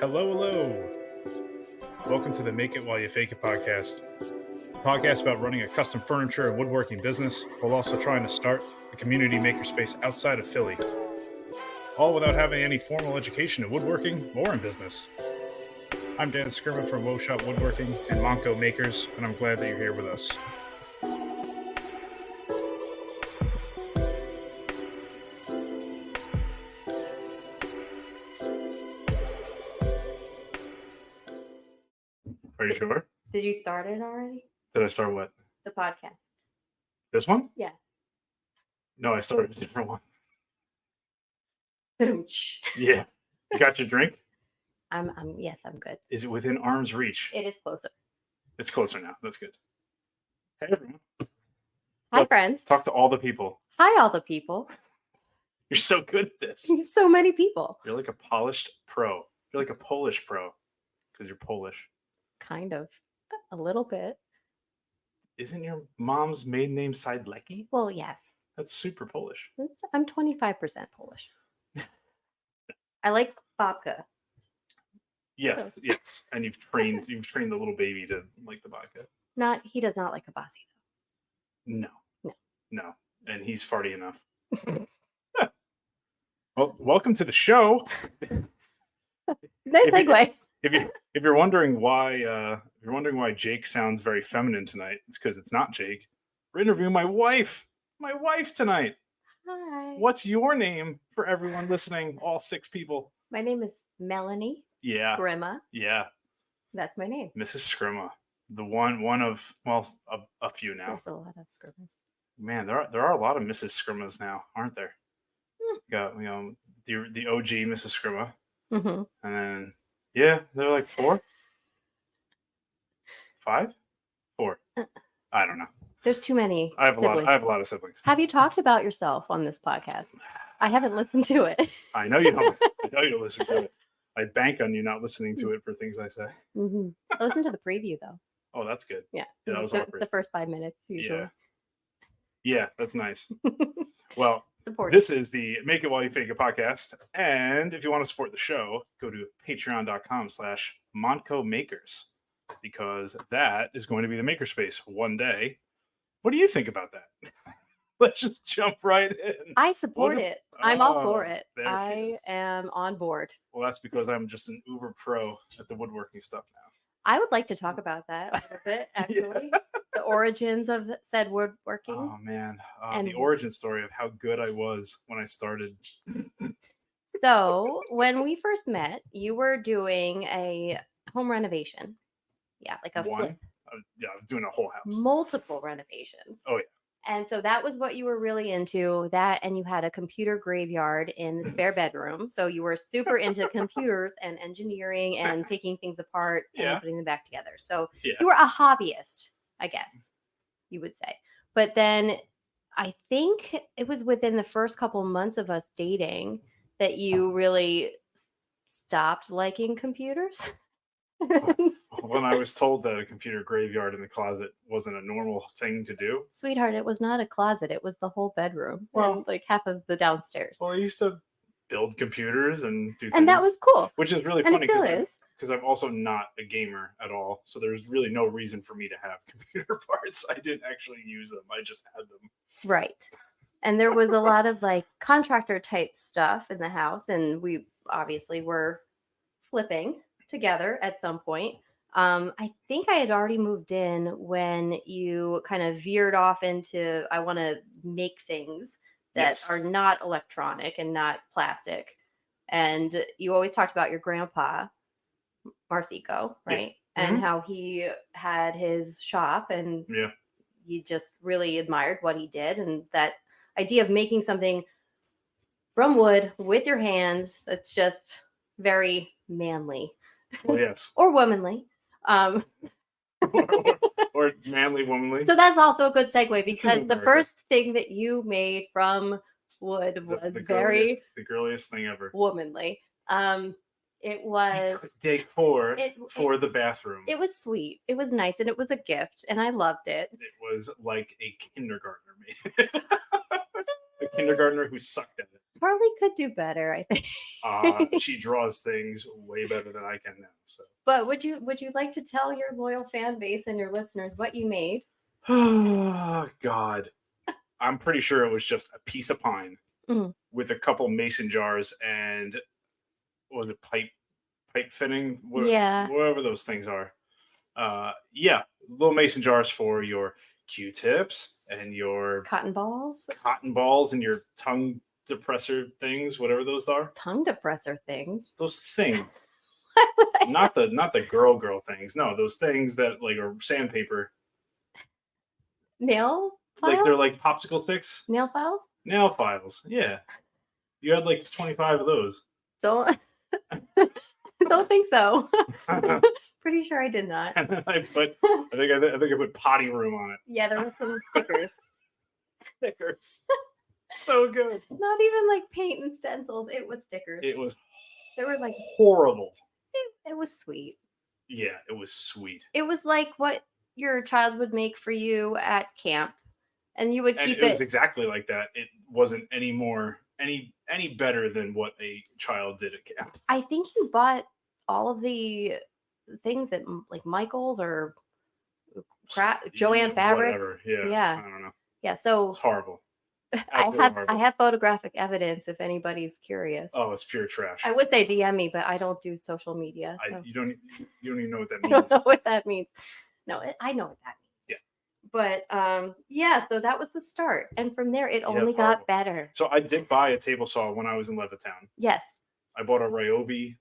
Hello. Welcome to the Make It While You Fake It podcast. A podcast about running a custom furniture and woodworking business while also trying to start a community makerspace outside of Philly. All without having any formal education in woodworking or in business. I'm Dan Scriven from Woe Shop Woodworking and Monco Makers, and I'm glad that you're here with us. Are you sure? Did you start it already? Did I start what? The podcast. This one? Yeah. No, I started a different one. Yeah. You got your drink? Yes, I'm good. Is it within arm's reach? It is closer. It's closer now. That's good. Hey, everyone. Hi, Look, friends. Talk to all the people. Hi, all the people. You're so good at this. So many people. You're like a polished pro. You're like a Polish pro because you're Polish. Kind of. A little bit. Isn't your mom's maiden name Siedlecki? Well, yes. That's super Polish. I'm 25% Polish. I like babka. Yes, yes. And you've trained the little baby to like the vodka. He does not like kabasi No. No. No. And he's farty enough. Well, welcome to the show. Nice segue. If you're wondering why Jake sounds very feminine tonight, it's because it's not Jake. We're interviewing my wife tonight. Hi. What's your name for everyone listening? All 6 people. My name is Melanie. Yeah. Grima. Yeah. That's my name. Mrs. Scrima. The one of a few now. There's a lot of Scrimas. Man, there are a lot of Mrs. Scrimas now, aren't there? Got the OG Mrs. Scrima. Mm-hmm. And then yeah, they're like 4? 5? 4. I don't know. There's too many. I have a lot of siblings. Have you talked about yourself on this podcast? I haven't listened to it. I know you don't. I know you don't listen to it. I bank on you not listening to it for things I say. Mm-hmm. I listened to the preview though. Oh, that's good. Yeah, that was awkward. The first 5 minutes usually. Yeah, that's nice. Well, Support. This is the Make It While You Fake It podcast. And if you want to support the show, go to patreon.com/MoncoMakers because that is going to be the makerspace one day. What do you think about that? Let's just jump right in. I support it. I'm all for it. I am on board. Well, that's because I'm just an uber pro at the woodworking stuff now. I would like to talk about that a little bit, actually. Yeah. The origins of said woodworking. Oh, man. And the origin story of how good I was when I started. So, when we first met, you were doing a home renovation. Yeah, like a flip. I was doing a whole house. Multiple renovations. Oh, yeah. And so that was what you were really into, that, and you had a computer graveyard in the spare bedroom. So you were super into computers and engineering and picking things apart and putting them back together. So you were a hobbyist, I guess you would say. But then I think it was within the first couple months of us dating that you really stopped liking computers. When I was told that a computer graveyard in the closet wasn't a normal thing to do. Sweetheart, it was not a closet. It was the whole bedroom. Well, and like half of the downstairs. Well, I used to build computers and do things. And that was cool. Which is really funny because I'm also not a gamer at all. So there's really no reason for me to have computer parts. I didn't actually use them. I just had them. Right. And there was a lot of like contractor type stuff in the house. And we obviously were flipping together at some point. I think I had already moved in when you kind of veered off into, I want to make things that are not electronic and not plastic. And you always talked about your grandpa, Marcico, right? Yeah. And how he had his shop and you just really admired what he did. And that idea of making something from wood with your hands, that's just very manly. Well, yes. Or womanly. or manly, womanly. So that's also a good segue because the first thing that you made from wood was the girliest thing ever. Womanly. It was decor for the bathroom. It was sweet. It was nice and it was a gift and I loved it. It was like a kindergartner made it. A kindergartner who sucked at it. Carly could do better, I think. She draws things way better than I can now. So, But would you like to tell your loyal fan base and your listeners what you made? oh God, I'm pretty sure it was just a piece of pine Mhm. with a couple mason jars and what was it pipe fitting, Yeah. whatever those things are. Yeah, little mason jars for your Q-tips and your Cotton balls? cotton balls and your tongue depressor things, whatever those are. Tongue depressor things. Those things, Why would I not the girl things. No, those things that like are sandpaper. nail Like files? they're like popsicle sticks, Nail files? nail files. Yeah, you had like 25 of those. Don't don't think so. Pretty sure I did not. And then I think I put potty room on it. Yeah, there were some stickers. Stickers. So good. Not even like paint and stencils. It was stickers. It was They were like horrible. it was sweet. Yeah, it was sweet. It was like what your child would make for you at camp, and you would And keep it was exactly like that. It wasn't any better than what a child did at camp. I think you bought all of the things at like Michael's or Joanne Fabric. Whatever. Yeah. Yeah. I don't know. Yeah, so It's horrible. I Absolutely have horrible. photographic evidence if anybody's curious. Oh, it's pure trash. I would say DM me, but I don't do social media. So. You don't even know what that I don't means. know what that means. No, I know what that means. Yeah. But yeah, so that was the start. And from there, it only it's got horrible. better. So I did buy a table saw when I was in Levittown. Yes. I bought a Ryobi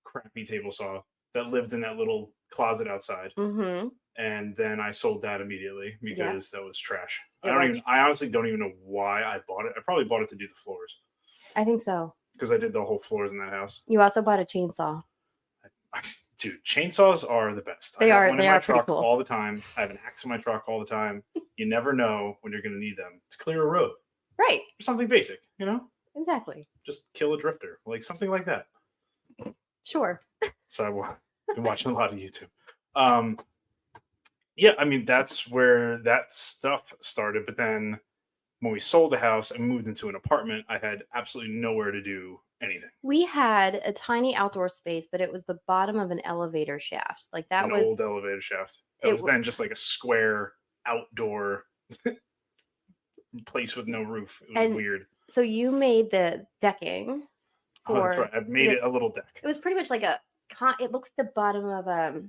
crappy table saw that lived in that little closet outside. Mm-hmm. And then I sold that immediately because that was trash. It I honestly don't even know why I bought it. I probably bought it to do the floors I think so. because I did the whole floors in that house. You also bought a chainsaw. Dude, chainsaws are the best. They I have are- one they in my are pretty truck cool. all the time. I have an axe in my truck all the time. You never know when you're going to need them to clear a road. Right. Something basic, you know? Exactly. Just kill a drifter, like something like that. Sure. So I've been watching a lot of YouTube. Yeah, I mean, that's where that stuff started. But then when we sold the house and moved into an apartment, I had absolutely nowhere to do anything. We had a tiny outdoor space, but it was the bottom of an elevator shaft. Like that An was old elevator shaft. That was then just like a square outdoor place with no roof. It was And weird. so you made the decking. Oh, that's right. I made it a little deck. It was pretty much like it looks like the bottom of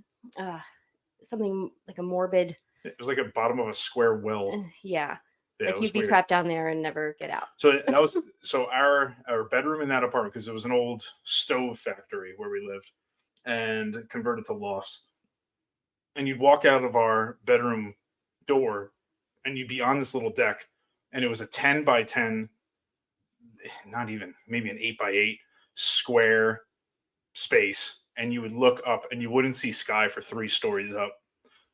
something like a morbid. It was like a bottom of a square well. Yeah. Yeah, Like it was you'd be weird. trapped down there and never get out. So that was our bedroom in that apartment, because it was an old stove factory where we lived and converted to lofts. And you'd walk out of our bedroom door and you'd be on this little deck, and it was a 10 by 10, not even, maybe an 8 by 8 square space. And you would look up and you wouldn't see sky for 3 stories up,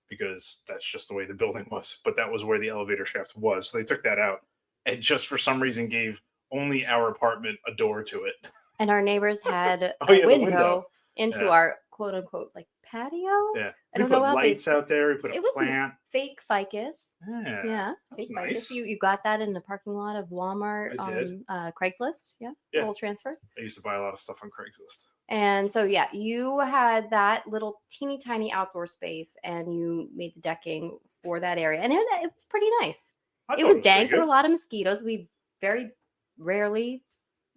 because that's just the way the building was. But that was where the elevator shaft was. So they took that out and just for some reason gave only our apartment a door to it. And our neighbors had a the window into Yeah. our quote unquote like patio. Yeah. I We don't know put how lights out there. We put a It was plant. fake ficus. Yeah. Yeah, That's fake ficus. nice. You got that in the parking lot of Walmart I did. on Craigslist. Yeah, Yeah. little transfer. I used to buy a lot of stuff on Craigslist. And so yeah, you had that little teeny tiny outdoor space, and you made the decking for that area, and it was pretty nice. I It thought was dank. pretty There were good. a lot of mosquitoes. We very rarely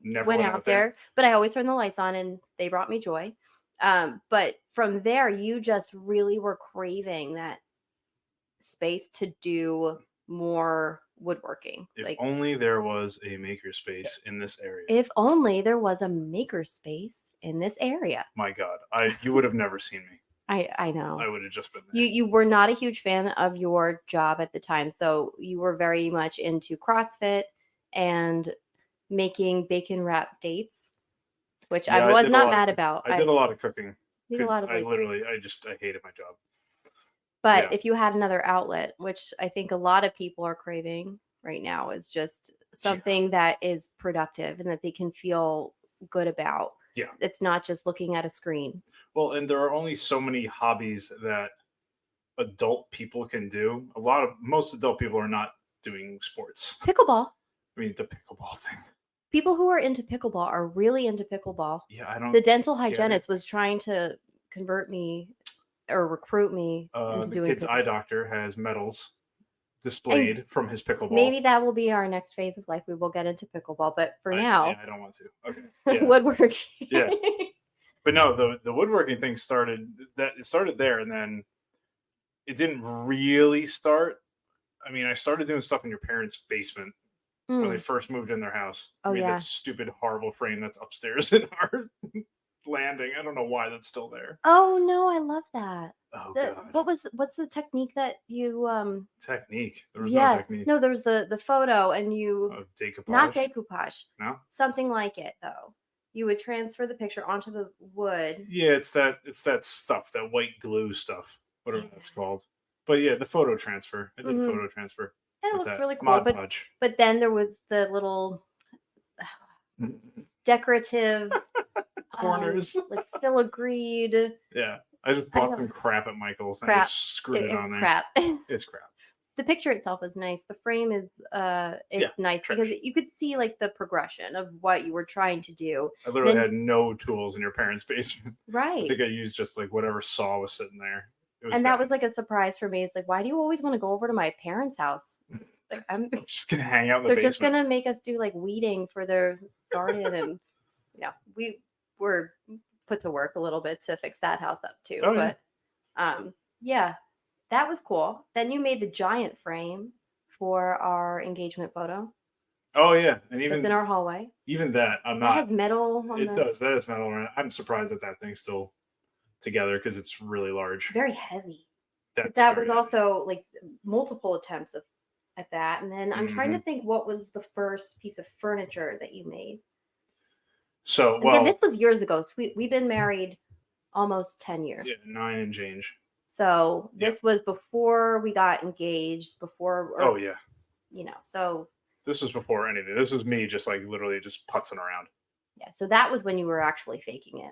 Never went out there, but I always turned the lights on, and they brought me joy. But from there, you just really were craving that space to do more woodworking. If Like, only there was a makerspace in this area. if only there was a maker space in this area. My God, you would have never seen me. I know. I would have just been there. You were not a huge fan of your job at the time, so you were very much into CrossFit and making bacon wrap dates, which Yeah, I I was did a not lot mad of- about. I did a lot of cooking. did a lot of I like, hated my job. but yeah. if you had another outlet, which I think a lot of people are craving right now, is just something that is productive and that they can feel good about. Yeah. It's not just looking at a screen. Well, and there are only so many hobbies that adult people can do. Most adult people are not doing sports. Pickleball. I mean, the pickleball thing. People who are into pickleball are really into pickleball. Yeah, I don't. The dental get it. hygienist was trying to convert me or recruit me into The doing kid's eye pickleball. doctor has medals displayed from his pickleball. Maybe that will be our next phase of life. We will get into pickleball, but for now, I don't want to. Okay. Yeah. woodworking. Yeah. But no, the woodworking thing started there, and then it didn't really start. I mean, I started doing stuff in your parents' basement when they first moved in their house. Oh, I mean, yeah. that stupid, horrible frame that's upstairs in our landing. I don't know why that's still there. Oh no, I love that. Oh God. What's the technique that you Technique. There was yeah, no technique. no, there's the photo and you Decoupage. not decoupage. No. Something like it though. You would transfer the picture onto the wood. Yeah, it's that stuff, that white glue stuff, whatever that's called. But yeah, the photo transfer. I did a photo transfer. And it with looks that really cool. Mod Podge. But then there was the little decorative corners, like filigreed. Yeah, I just bought some crap at Michael's and just screwed it on there. Crap. It's crap. The picture itself is nice. The frame is nice because you could see like the progression of what you were trying to do. I literally had no tools in your parents' basement. Right. I think I used just like whatever saw was sitting there. And that was like a surprise for me. It's like, why do you always want to go over to my parents' house? Like, I'm just gonna hang out in the they're basement. just gonna make us do like weeding for their garden, and we were put to work a little bit to fix that house up too. Oh, but yeah, that was cool. Then you made the giant frame for our engagement photo. Oh yeah, and even it's in our hallway. Even that, I'm that not. Has metal. Does. That is metal. I'm surprised that thing's still together because it's really large. Very heavy. That was also like multiple attempts at that, and then I'm trying to think what was the first piece of furniture that you made. So this was years ago. So we've been married almost 10 years. Yeah, 9 and change. So this was before we got engaged. Oh yeah. So this was before anything. This was me just like literally just putzing around. Yeah. So that was when you were actually faking it.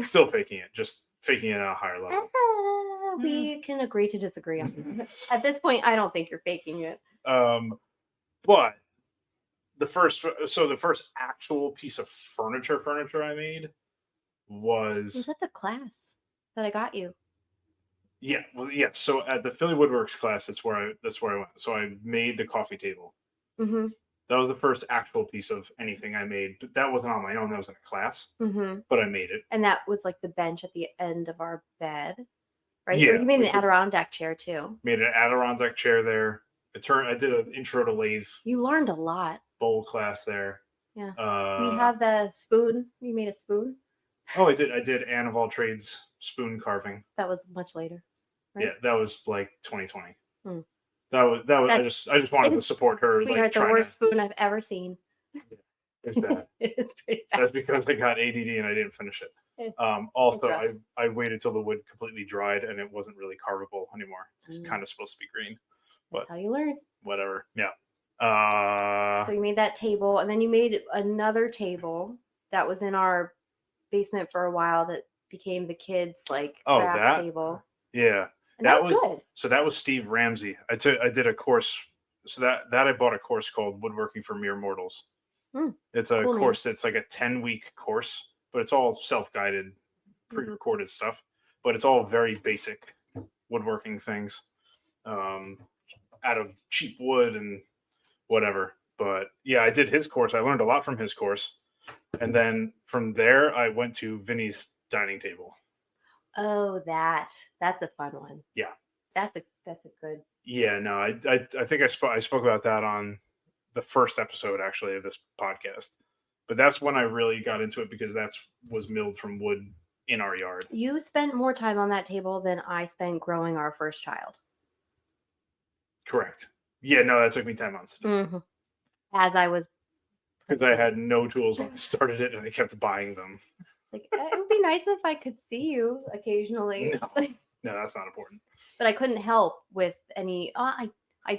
Still faking it, just faking it at a higher level. We can agree to disagree on this. At this point, I don't think you're faking it. But the first actual piece of furniture I made was at the class that I got you. Yeah, well, yeah. So at the Philly Woodworks class, that's where I went. So I made the coffee table. Mm-hmm. That was the first actual piece of anything I made, but that wasn't on my own. That was in a class. Mm-hmm. But I made it, and that was like the bench at the end of our bed, right? Yeah, or you made an Adirondack chair too. Made an Adirondack chair there. I did an intro to lathe. You learned a lot. Bowl class there. Yeah. We have the spoon. You made a spoon. Oh, I did Anne of all trades spoon carving. That was much later. Right? Yeah, that was like 2020. That was I just wanted to support her. Sweetheart, the worst spoon I've ever seen. It's bad. It's pretty bad. That's because I got ADD and I didn't finish it. Also, I waited till the wood completely dried and it wasn't really carvable anymore. It's kind of supposed to be green. But that's how you learn. Whatever. Yeah. So you made that table, and then you made another table that was in our basement for a while that became the kids' craft table. Yeah. And that was good. So that was Steve Ramsey. I did a course. So that I bought a course called Woodworking for Mere Mortals. It's a course. It's like a 10-week course, but it's all self-guided, pre-recorded stuff. But it's all very basic woodworking things, out of cheap wood and whatever. But yeah, I did his course. I learned a lot from his course, and then from there I went to Vinny's dining table. Oh, that's a fun one. Yeah, that's a good. Yeah, no, I think I spoke about that on the first episode actually of this podcast, but that's when I really got into it because that was milled from wood in our yard. You spent more time on that table than I spent growing our first child. Correct. Yeah, no, that took me 10 months. Mm-hmm. As I was. Because I had no tools when I started it, and I kept buying them. It's like, it would be nice if I could see you occasionally. No, that's not important. But I couldn't help with any. I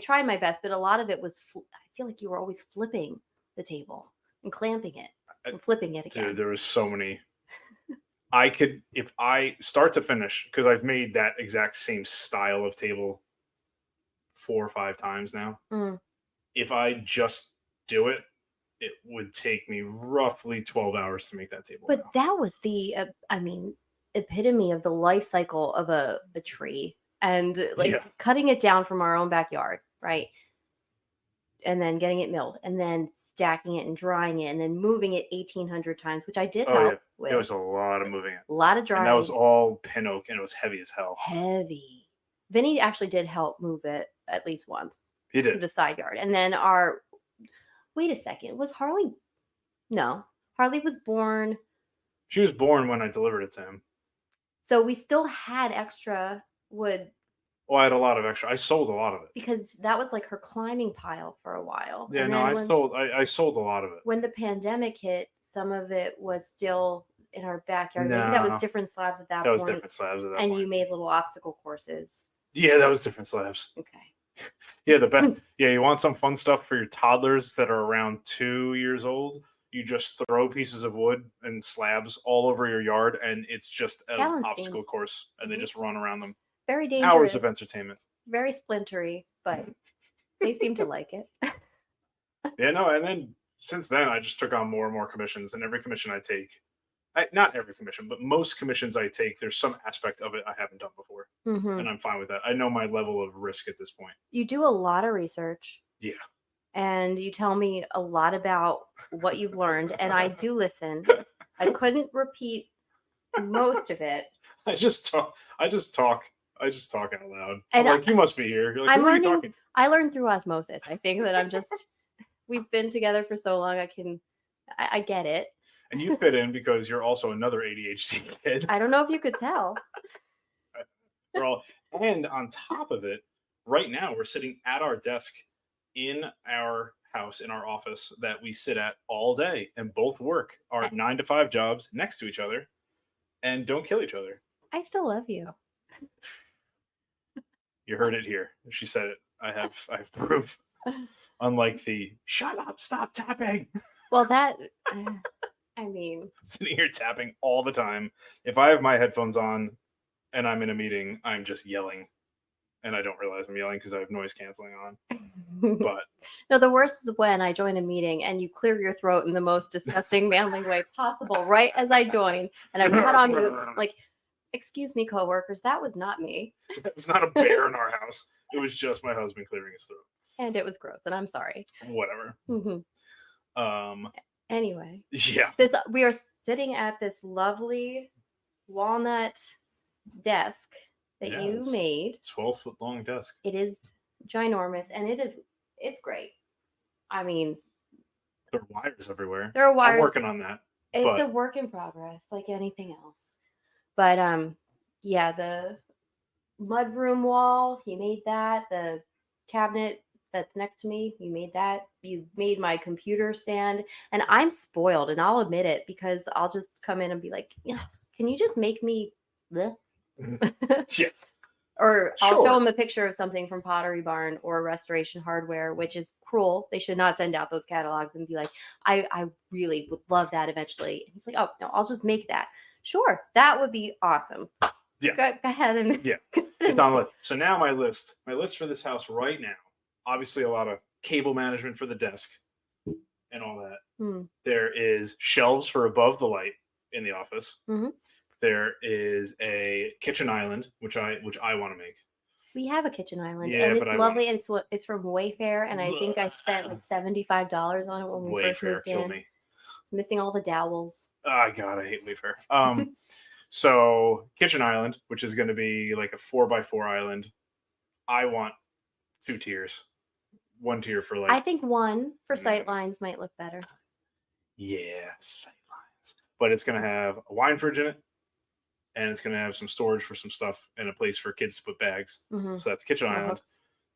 tried my best, but a lot of it was. I feel like you were always flipping the table and clamping it and flipping it again. Dude, there was so many. I could, if I start to finish, because I've made that exact same style of table 4 or 5 times now. If I just do it, it would take me roughly 12 hours to make that table. But now. that was the, epitome of the life cycle of a tree, and cutting it down from our own backyard, right? And then getting it milled, and then stacking it and drying it, and then moving it 1,800 times, which I did help with. It was a lot of moving it. A lot of drying. And that was all pin oak, and it was heavy as hell. Heavy. Vinny actually did help move it at least once. He did. To the side yard. And then wait a second, was Harley? No. Harley was born. She was born when I delivered it to him. So we still had extra wood. Well, I had a lot of extra. I sold a lot of it. Because that was like her climbing pile for a while. Yeah, I sold a lot of it. When the pandemic hit, some of it was still in our backyard. Maybe that was different slabs at that point. That was different slabs at that point. And you made little obstacle courses. Yeah, that was different slabs. Okay. Yeah, you want some fun stuff for your toddlers that are around 2 years old? You just throw pieces of wood and slabs all over your yard, and it's just an obstacle course, and they just run around them. Very dangerous. Hours of entertainment. Very splintery, but they seem to like it. Yeah, no, and then since then, I just took on more and more commissions, and every commission I take, not every commission, but most commissions I take, there's some aspect of it I haven't done before, and I'm fine with that. I know my level of risk at this point. You do a lot of research. Yeah. And you tell me a lot about what you've learned, and I do listen. I couldn't repeat most of it. I just talk out loud. And I'm like, you must be here. You're like, who are you talking to? I learned through osmosis. I think that we've been together for so long. I get it. And you fit in because you're also another ADHD kid. I don't know if you could tell. And on top of it, right now we're sitting at our desk in our house, in our office that we sit at all day, and both work our 9-to-5 jobs next to each other and don't kill each other. I still love you. You heard it here. She said it. I have proof. Unlike the shut up, stop tapping. Well, sitting here tapping all the time. If I have my headphones on and I'm in a meeting, I'm just yelling, and I don't realize I'm yelling because I have noise canceling on. But no, the worst is when I join a meeting and you clear your throat in the most disgusting, manly way possible, right as I join, and I put on mute, like, excuse me, coworkers, that was not me. It was not a bear in our house. It was just my husband clearing his throat. And it was gross, and I'm sorry. Whatever. Anyway. Yeah. We are sitting at this lovely walnut desk that you made. 12-foot long desk. It is ginormous, and it's great. I mean, there are wires everywhere. There are wires. I'm working on that. It's a work in progress, like anything else. But the mudroom wall, you made that. The cabinet that's next to me, you made that. You made my computer stand, and I'm spoiled, and I'll admit it, because I'll just come in and be like, can you just make me bleh? Yeah. Or I'll show them a picture of something from Pottery Barn or Restoration Hardware, which is cruel. They should not send out those catalogs and be like, I really would love that eventually. And he's like, oh, no, I'll just make that. Sure, that would be awesome. Yeah. Go ahead and it's on the list. So now my list for this house right now, obviously a lot of cable management for the desk and all that. There is shelves for above the light in the office. There is a kitchen island, which I want to make. We have a kitchen island, and it's lovely, and it's from Wayfair, and I think I spent like $75 on it when we first moved in. Me. It's missing all the dowels. Oh God, I hate Wayfair. So kitchen island, which is going to be like a 4x4 island. I want 2 tiers. 1 tier for like. I think 1 for sightlines might look better. Yeah, sightlines. But it's going to have a wine fridge in it. And it's going to have some storage for some stuff and a place for kids to put bags. So that's kitchen island.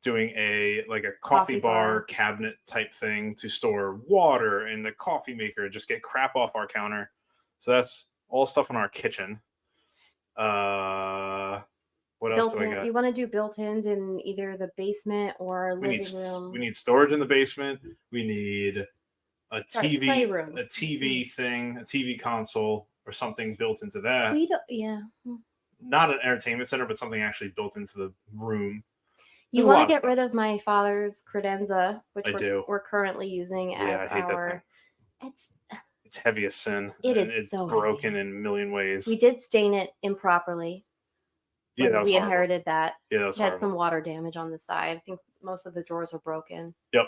Doing a coffee bar cabinet type thing to store water and the coffee maker, just get crap off our counter. So that's all stuff in our kitchen. What else do I got? You want to do built-ins in either the basement or living room? We need storage in the basement. We need a TV, playroom. a TV thing, a TV console, or something built into that. Not an entertainment center, but something actually built into the room. You want to get rid of my father's credenza, which we're currently using as I hate our It's heavy as sin. It and is it's so broken heavy. in a million ways. We did stain it improperly. Yeah, that was we horrible. inherited that. Yeah, that was It had horrible. some water damage on the side. I think most of the drawers are broken. Yep.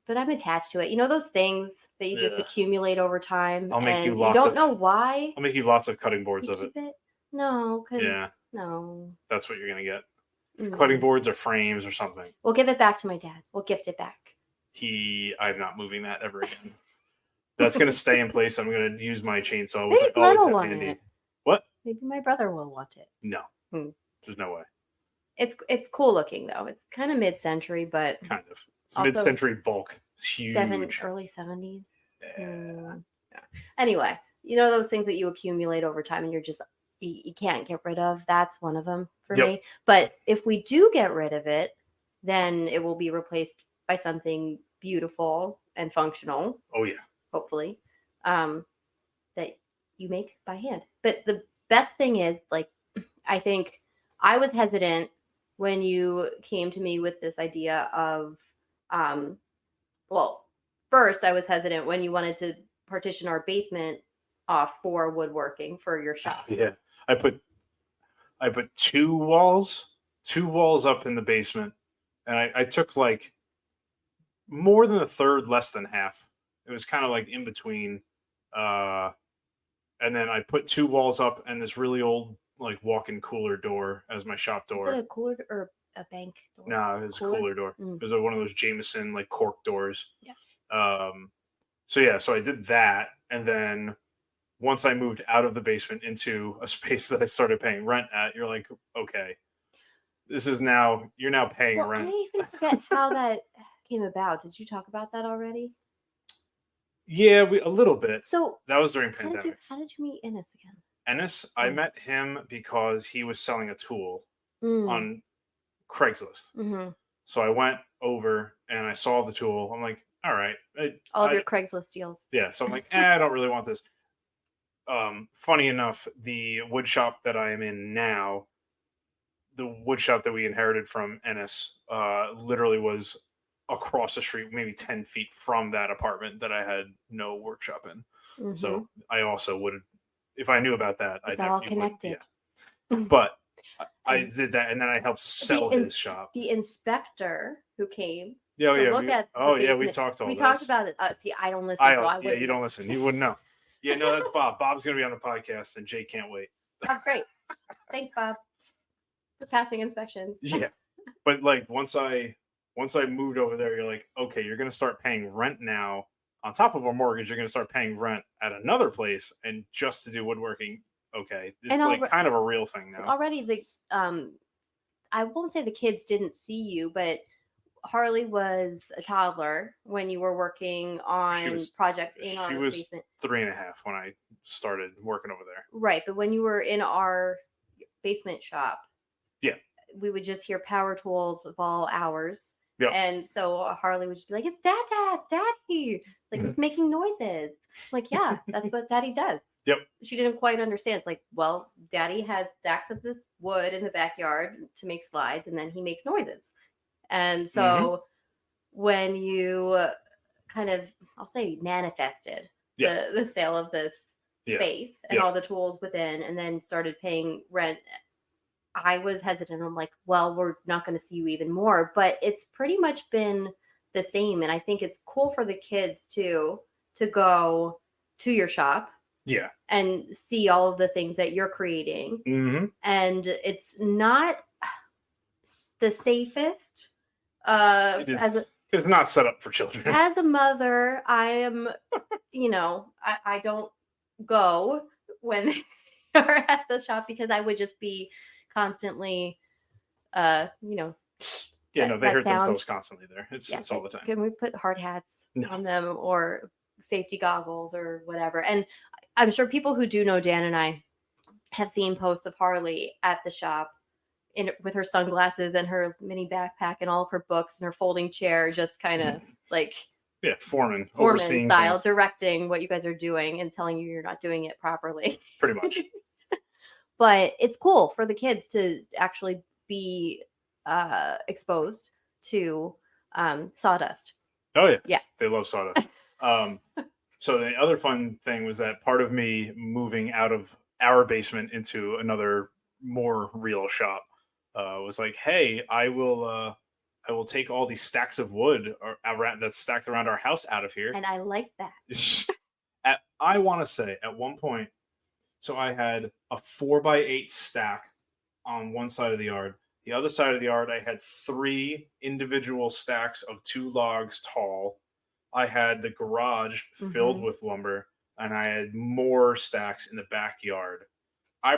But I'm attached to it. You know those things that you just accumulate over time, I'll make and you you don't know why. I'll make you lots of cutting boards you of it. keep it. No, because Yeah, no. that's what you're gonna get. Mm. Cutting boards or frames or something. We'll give it back to my dad. We'll gift it back. I'm not moving that ever again. That's gonna stay in place. I'm gonna use my chainsaw, which Maybe I always Glenn will have want handy. it. What? Maybe my brother will want it. No, there's no way. It's cool looking though. It's kind of mid-century, but Kind of. It's also mid-century bulk. It's huge. Early 70s. Yeah. Yeah. Anyway, you know those things that you accumulate over time and you're just you can't get rid of. That's one of them for me. But if we do get rid of it, then it will be replaced by something beautiful and functional. Oh yeah. Hopefully, that you make by hand. But the best thing is, like, I think I was hesitant when you came to me with this idea of, well, first I was hesitant when you wanted to partition our basement off for woodworking for your shop. Yeah. I put two walls up in the basement, and I took like more than a third, less than half. It was kind of like in between. And then I put 2 walls up and this really old like walk-in cooler door as my shop door. Is it a cooler or a bank door? No, it was a cooler door. It was one of those Jameson like cork doors. Yes. So I did that, and then once I moved out of the basement into a space that I started paying rent at, you're like, okay, you're now paying rent. I even forget how that came about. Did you talk about that already? Yeah, a little bit. So that was during pandemic. How did you meet Ennis again? Ennis, I met him because he was selling a tool on Craigslist. Mm-hmm. So I went over and I saw the tool. I'm like, all right. All of your Craigslist deals. Yeah. So I'm like, I don't really want this. Funny enough, the wood shop that I am in now, the wood shop that we inherited from Ennis, literally was across the street, maybe 10 feet from that apartment that I had no workshop in. Mm-hmm. So I also would, if I knew about that, it's all connected. Yeah. But I did that, and then I helped sell his shop. The inspector who came we talked all we this. talked about it. See, I don't listen. You don't listen. You wouldn't know. Yeah, no, that's Bob. Bob's going to be on the podcast, and Jake can't wait. Oh, great. Thanks, Bob, for passing inspections. Yeah. But like once I moved over there, you're like, okay, you're going to start paying rent now. On top of a mortgage, you're going to start paying rent at another place, and just to do woodworking, okay, this is like kind of a real thing now. Already, I won't say the kids didn't see you, but Harley was a toddler when you were working on projects in our basement. She was 3.5 when I started working over there. Right, but when you were in our basement shop, yeah, we would just hear power tools of all hours. Yep. And so Harley would just be like, it's Daddy, like making noises. Like, yeah, that's what Daddy does. Yep. She didn't quite understand. It's like, well, Daddy has stacks of this wood in the backyard to make slides, and then he makes noises. And so when you kind of, I'll say, manifested the sale of this space and all the tools within, and then started paying rent, I was hesitant. I'm like, well, we're not going to see you even more. But it's pretty much been the same. And I think it's cool for the kids too to go to your shop. Yeah. And see all of the things that you're creating. Mm-hmm. And it's not the safest. It's not set up for children. As a mother, I am, I don't go when they're at the shop because I would just be constantly, Yeah, they hurt themselves constantly there. It's all the time. Can we put hard hats on them or safety goggles or whatever? And I'm sure people who do know Dan and I have seen posts of Harley at the shop with her sunglasses and her mini backpack and all of her books and her folding chair, just kind of like foreman style, directing what you guys are doing and telling you you're not doing it properly. Pretty much. But it's cool for the kids to actually be exposed to sawdust. Oh yeah, they love sawdust. So the other fun thing was that part of me moving out of our basement into another more real shop was like, hey, I will take all these stacks of wood that's stacked around our house out of here. And I like that. I want to say at one point, so I had a 4x8 stack on one side of the yard. The other side of the yard, I had 3 individual stacks of 2 logs tall. I had the garage filled Mhm. with lumber, and I had more stacks in the backyard. I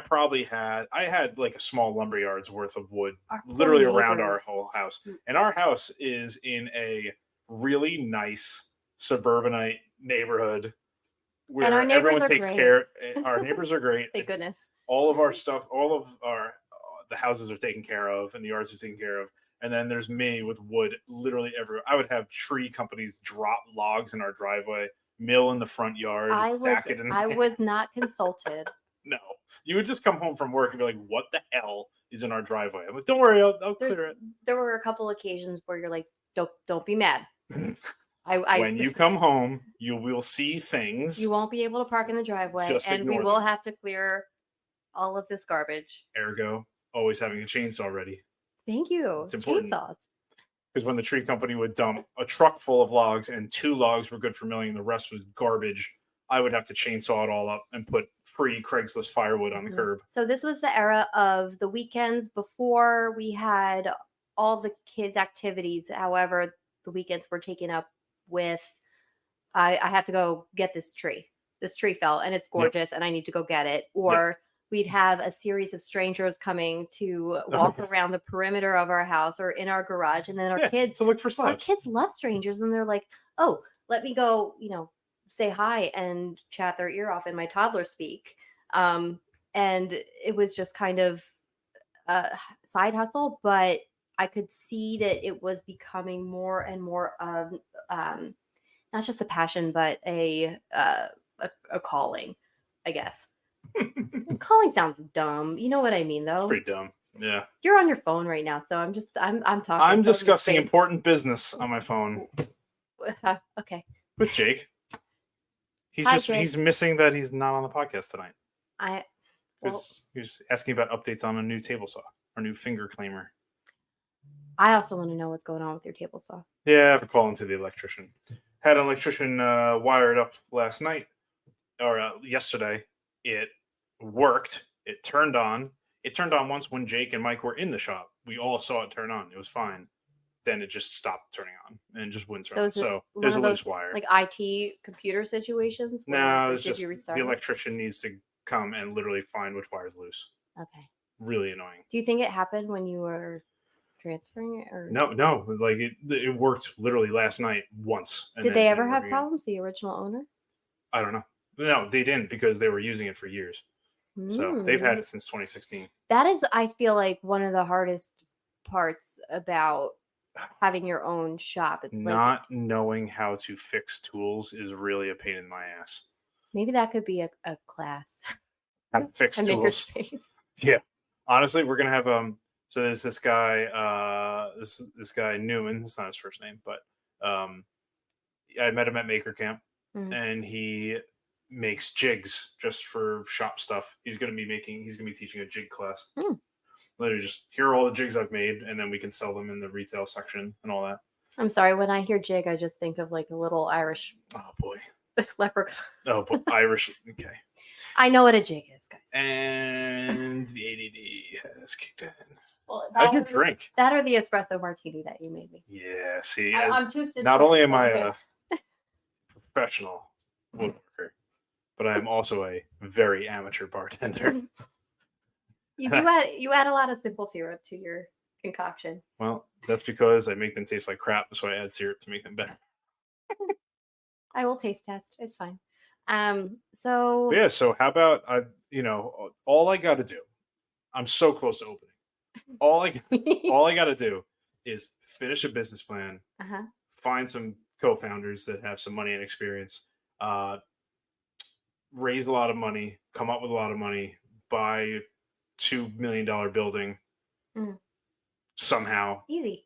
had like a small lumberyard's worth of wood Our poor literally around our neighbors. whole house. Mm. And our house is in a really nice suburbanite neighborhood And our where neighbors everyone are takes great. care. Our neighbors are great. Thank goodness. All of our stuff, all of our the houses are taken care of, and the yards are taken care of. And then there's me with wood literally everywhere. I would have tree companies drop logs in our driveway, mill in the front yard, stack it in. I was not consulted. No, you would just come home from work and be like, "What the hell is in our driveway?" I'm like, "Don't worry, I'll clear it." There were a couple occasions where you're like, don't be mad. I When you come home, you will see things. you won't be able to park in the driveway, Just and we ignore will them. have to clear all of this garbage. Ergo, always having a chainsaw ready. Thank you. It's important. Chainsaws. Because when the tree company would dump a truck full of logs and 2 logs were good for milling, the rest was garbage, I would have to chainsaw it all up and put free Craigslist firewood on the curb. So this was the era of the weekends before we had all the kids' activities. However, the weekends were taken up with I have to go get this tree. This tree fell and it's gorgeous and I need to go get it. Or we'd have a series of strangers coming to walk around the perimeter of our house or in our garage. And then our kids to look for our slabs. kids love strangers and they're like, oh, let me go, say hi and chat their ear off in my toddler speak. And it was just kind of a side hustle, but I could see that it was becoming more and more of not just a passion, but a calling, I guess. Calling sounds dumb. You know what I mean, though. It's pretty dumb. Yeah. You're on your phone right now, so I'm talking. I'm discussing important business on my phone. Okay. With Jake. Hi, Jake. He's missing that he's not on the podcast tonight. He was asking about updates on a new table saw or new finger claimer. I also want to know what's going on with your table saw. Yeah, I have to call into the electrician. Had an electrician wired up last night or yesterday. It worked. It turned on. It turned on once when Jake and Mike were in the shop. We all saw it turn on. It was fine. Then it just stopped turning on and just wouldn't turn on. So there's a loose wire. Like IT computer situations? No, it's just the electrician needs to come and literally find which wire is loose. Okay. Really annoying. Do you think it happened when you were transferring it? Or No. Like it worked literally last night once. Did they ever have problems, the original owner? I don't know. No, they didn't because they were using it for years. So they've had it since 2016. That is, I feel like, one of the hardest parts about having your own shop. It's not knowing how to fix tools is really a pain in my ass. Maybe that could be a class. How to fix tools. Yeah. Honestly, we're gonna have so there's this guy, this guy Newman, that's not his first name, but I met him at Maker Camp and he makes jigs just for shop stuff. He's gonna be teaching a jig class. Literally just here are all the jigs I've made, and then we can sell them in the retail section and all that. I'm sorry, when I hear jig, I just think of like a little Irish leprechaun. Oh boy, Irish. Okay. I know what a jig is, guys. And the ADD has kicked in. Well, how's your drink? That or the espresso martini that you made me. Yeah, see, I'm too sensitive. Not only am I a professional woodworker, but I am also a very amateur bartender. You add a lot of simple syrup to your concoction. Well, that's because I make them taste like crap, so I add syrup to make them better. I will taste test. It's fine. So but yeah, so how about all I got to do? I'm so close to opening. All I got to do is finish a business plan, find some co-founders that have some money and experience, raise a lot of money, come up with a lot of money, buy $2 million building somehow. Easy.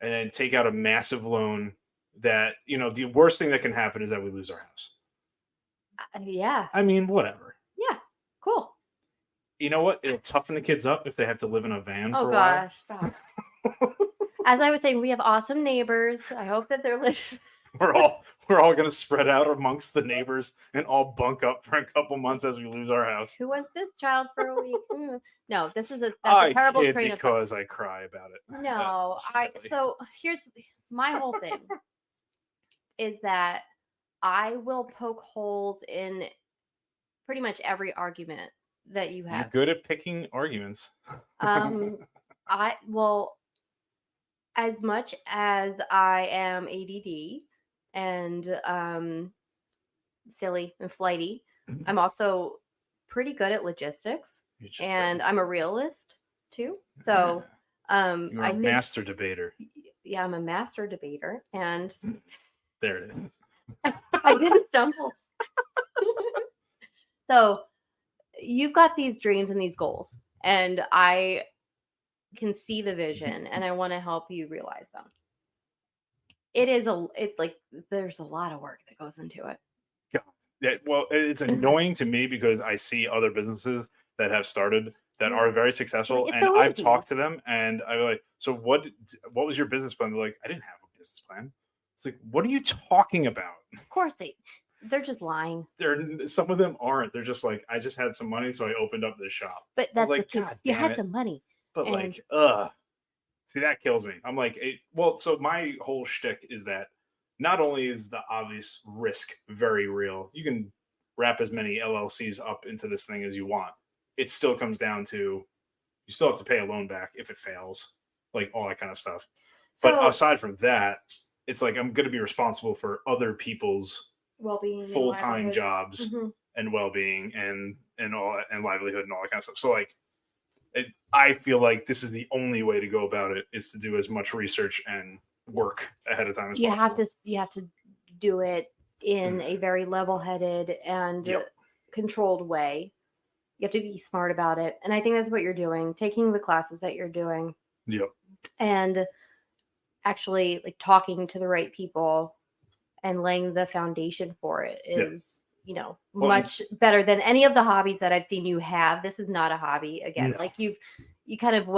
And then take out a massive loan that, the worst thing that can happen is that we lose our house. Yeah. I mean, whatever. Yeah. Cool. You know what? It'll toughen the kids up if they have to live in a van for a gosh, stop. As I was saying, we have awesome neighbors. I hope that they're listening. We're all gonna spread out amongst the neighbors and all bunk up for a couple months as we lose our house. Who wants this child for a week? No, that's a terrible train of thought. Because I cry about it. No, so here's my whole thing is that I will poke holes in pretty much every argument that you have. You're good at picking arguments. As much as I am ADD and silly and flighty, I'm also pretty good at logistics, and I'm a realist too. So you're a master debater. Yeah, I'm a master debater, and there it is. I didn't stumble. So you've got these dreams and these goals, and I can see the vision, and I want to help you realize them. There's a lot of work that goes into it. Yeah, well, it's annoying to me because I see other businesses that have started that are very successful, and I've talked to them, and I'm like, so what was your business plan? They're like, I didn't have a business plan. It's like, what are you talking about? Of course they're just lying. Some of them aren't. They're just like, I just had some money, so I opened up this shop. But that's like, you had some money. But see, that kills me. I'm like, so my whole shtick is that not only is the obvious risk very real, you can wrap as many LLCs up into this thing as you want. It still comes down to, you still have to pay a loan back if it fails, like all that kind of stuff. So, but aside from that, it's like, I'm going to be responsible for other people's well-being, full-time jobs and well-being and livelihood and all that kind of stuff. So like, I feel like this is the only way to go about it, is to do as much research and work ahead of time as possible. You have to do it in a very level-headed and controlled way. You have to be smart about it. And I think that's what you're doing, taking the classes that you're doing. Yep. And actually like talking to the right people and laying the foundation for it is, much better than any of the hobbies that I've seen you have. This is not a hobby. Again, like you kind of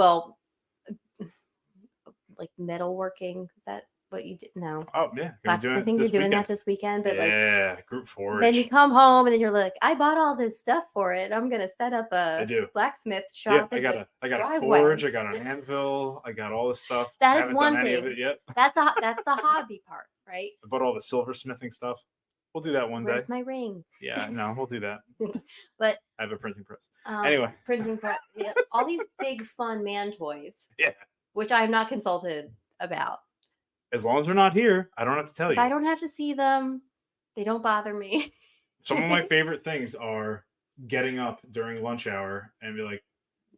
like metalworking. Is that what you did? No. Oh yeah. I think you're doing that this weekend. But group forge. Then you come home and then you're like, I bought all this stuff for it. I'm gonna set up a blacksmith shop. Yeah, I got a forge. I got an anvil. I got all this stuff. That I is haven't one done thing. any of it yet. That's the hobby part, right? I bought all the silversmithing stuff. We'll do that one day. Where's my ring? Yeah, no, we'll do that. But I have a printing press. Anyway, printing press. Yeah, all these big fun man toys. Yeah. Which I'm not consulted about. As long as they're not here, I don't have to tell you. I don't have to see them. They don't bother me. Some of my favorite things are getting up during lunch hour and be like,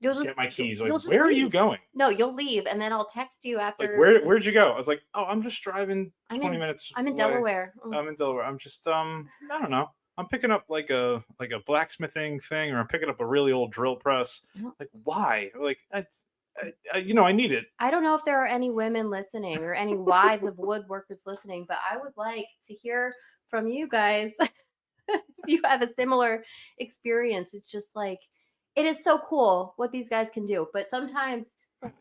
get my keys. Like, where are you going? No, you'll leave, and then I'll text you after. Like, where'd you go? I was like, oh, I'm just driving 20 minutes. I'm in Delaware. I'm in Delaware. I'm just I don't know. I'm picking up like a blacksmithing thing, or I'm picking up a really old drill press. Like, why? Like, I need it. I don't know if there are any women listening or any wives of woodworkers listening, but I would like to hear from you guys if you have a similar experience. It's just like, it is so cool what these guys can do, but sometimes it's like,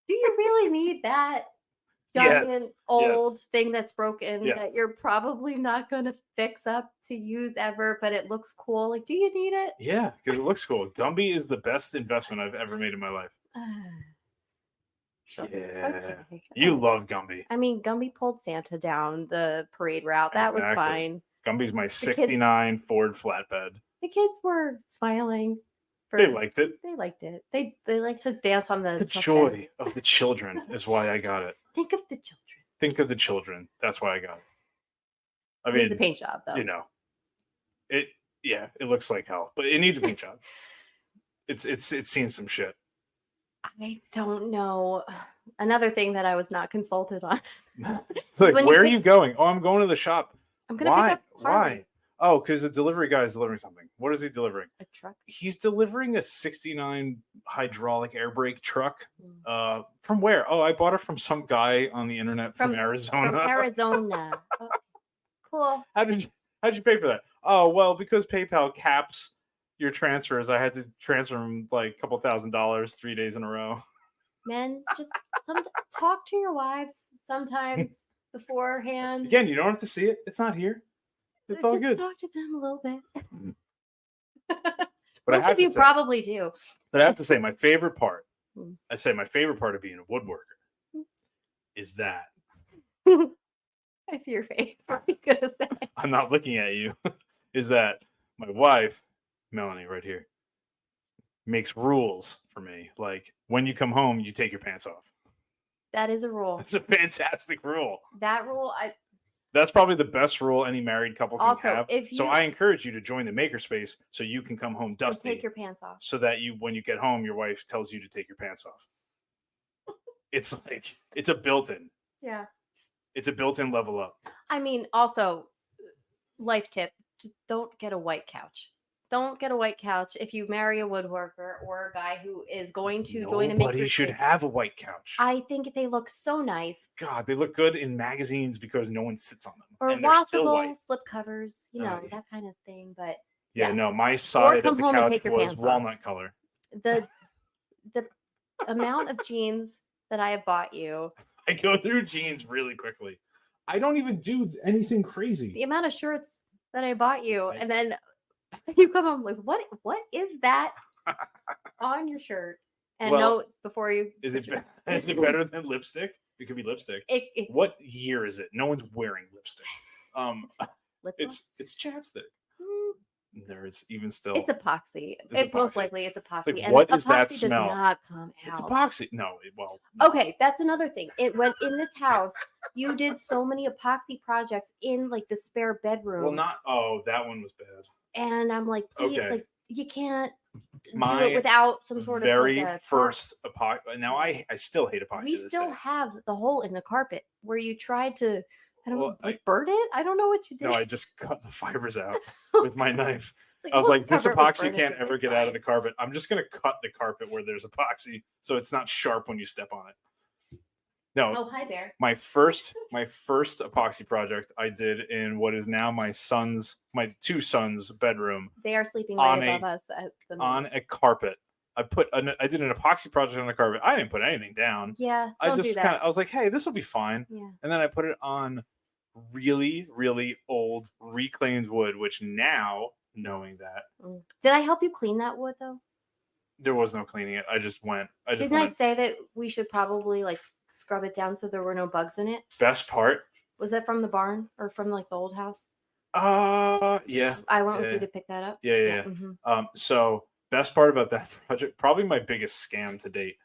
do you really need that giant old thing that's broken that you're probably not going to fix up to use ever, but it looks cool? Like, do you need it? Yeah, because it looks cool. Gumby is the best investment I've ever made in my life. Okay. You love Gumby. I mean, Gumby pulled Santa down the parade route. That was fine. Gumby's my 69 Ford flatbed. The kids were smiling. They liked it. They liked it. They like to dance on the joy of the children is why I got it. Think of the children. Think of the children. That's why I got it. I mean, it's a paint job, though. It looks like hell, but it needs a paint job. It's seen some shit. I don't know. Another thing that I was not consulted on. It's like, where are you going? Oh, I'm going to the shop. I'm going to pick up Harley. Why? Oh, because the delivery guy is delivering something. What is he delivering? A truck. He's delivering a '69 hydraulic air brake truck. Mm. From where? Oh, I bought it from some guy on the internet from From Arizona. Arizona. Oh, cool. How'd you pay for that? Oh, well, because PayPal caps your transfers, I had to transfer them like a couple $1,000 3 days in a row. Men, just talk to your wives sometimes beforehand. Again, you don't have to see it. It's not here. It's all Just good. talk to them a little bit. But I Most have of to you say, probably do. but I have to say, my favorite part. Mm. I say my favorite part of being a woodworker is that I see your face. What are you gonna say? I'm not looking at you. Is that my wife, Melanie, right here, makes rules for me. Like when you come home, you take your pants off. That is a rule. It's a fantastic rule. That rule, That's probably the best rule any married couple can Also, have. if So you- I encourage you to join the makerspace so you can come home dusty. take your pants off. So that when you get home, your wife tells you to take your pants off. It's a built-in. Yeah. It's a built-in level up. I mean, also, life tip: just don't get a white couch. Don't get a white couch if you marry a woodworker or a guy who is going to join a Nobody makerspace. should have a white couch. I think they look so nice. God, they look good in magazines because no one sits on them. Or and they're still washable white. slip covers, Yeah. that kind of thing. But Yeah, no, my side come of the home and couch take your was pants off. walnut color. the amount of jeans that I have bought you, I go through jeans really quickly. I don't even do anything crazy. the amount of shirts that I bought you, and then you come home like, what is that on your shirt? And Well, note before you Is it better than lipstick? It could be lipstick. What year is it? No one's wearing lipstick. Lip It's chapstick. There is even still. It's epoxy. It's most likely it's epoxy. like, and what is epoxy that does smell? not come It's out. epoxy. No, no. Okay, that's another thing. It went in this house. You did so many epoxy projects in like the spare bedroom. Well, not. Oh, that one was bad. And I'm like, Okay. like you can't do My it without some sort of very like first epoxy. Now I still hate epoxy. We to this still day. have the hole in the carpet where you tried to, I don't Well, know, burn it. I don't know what you did. No, I just cut the fibers out with my knife. It's I was we'll like, this cover it with epoxy can't furniture. ever It's get out of fine. the carpet. I'm just gonna cut the carpet where there's epoxy, so it's not sharp when you step on it. No, Oh, hi there. my first epoxy project I did in what is now my two sons' bedroom They are sleeping on right above us at the on a carpet. I did an epoxy project on the carpet. I didn't put anything down. Yeah, I don't just do that. I was like, hey, this will be fine. Yeah. And then I put it on really, really old reclaimed wood, which now, knowing that, Did I help you clean that wood though? there was no cleaning it. I just went. Didn't I say that we should probably like scrub it down so there were no bugs in it? Best part? Was that from the barn or from like the old house? Yeah. I went with you to pick that up. Yeah. Mm-hmm. So best part about that project, probably my biggest scam to date.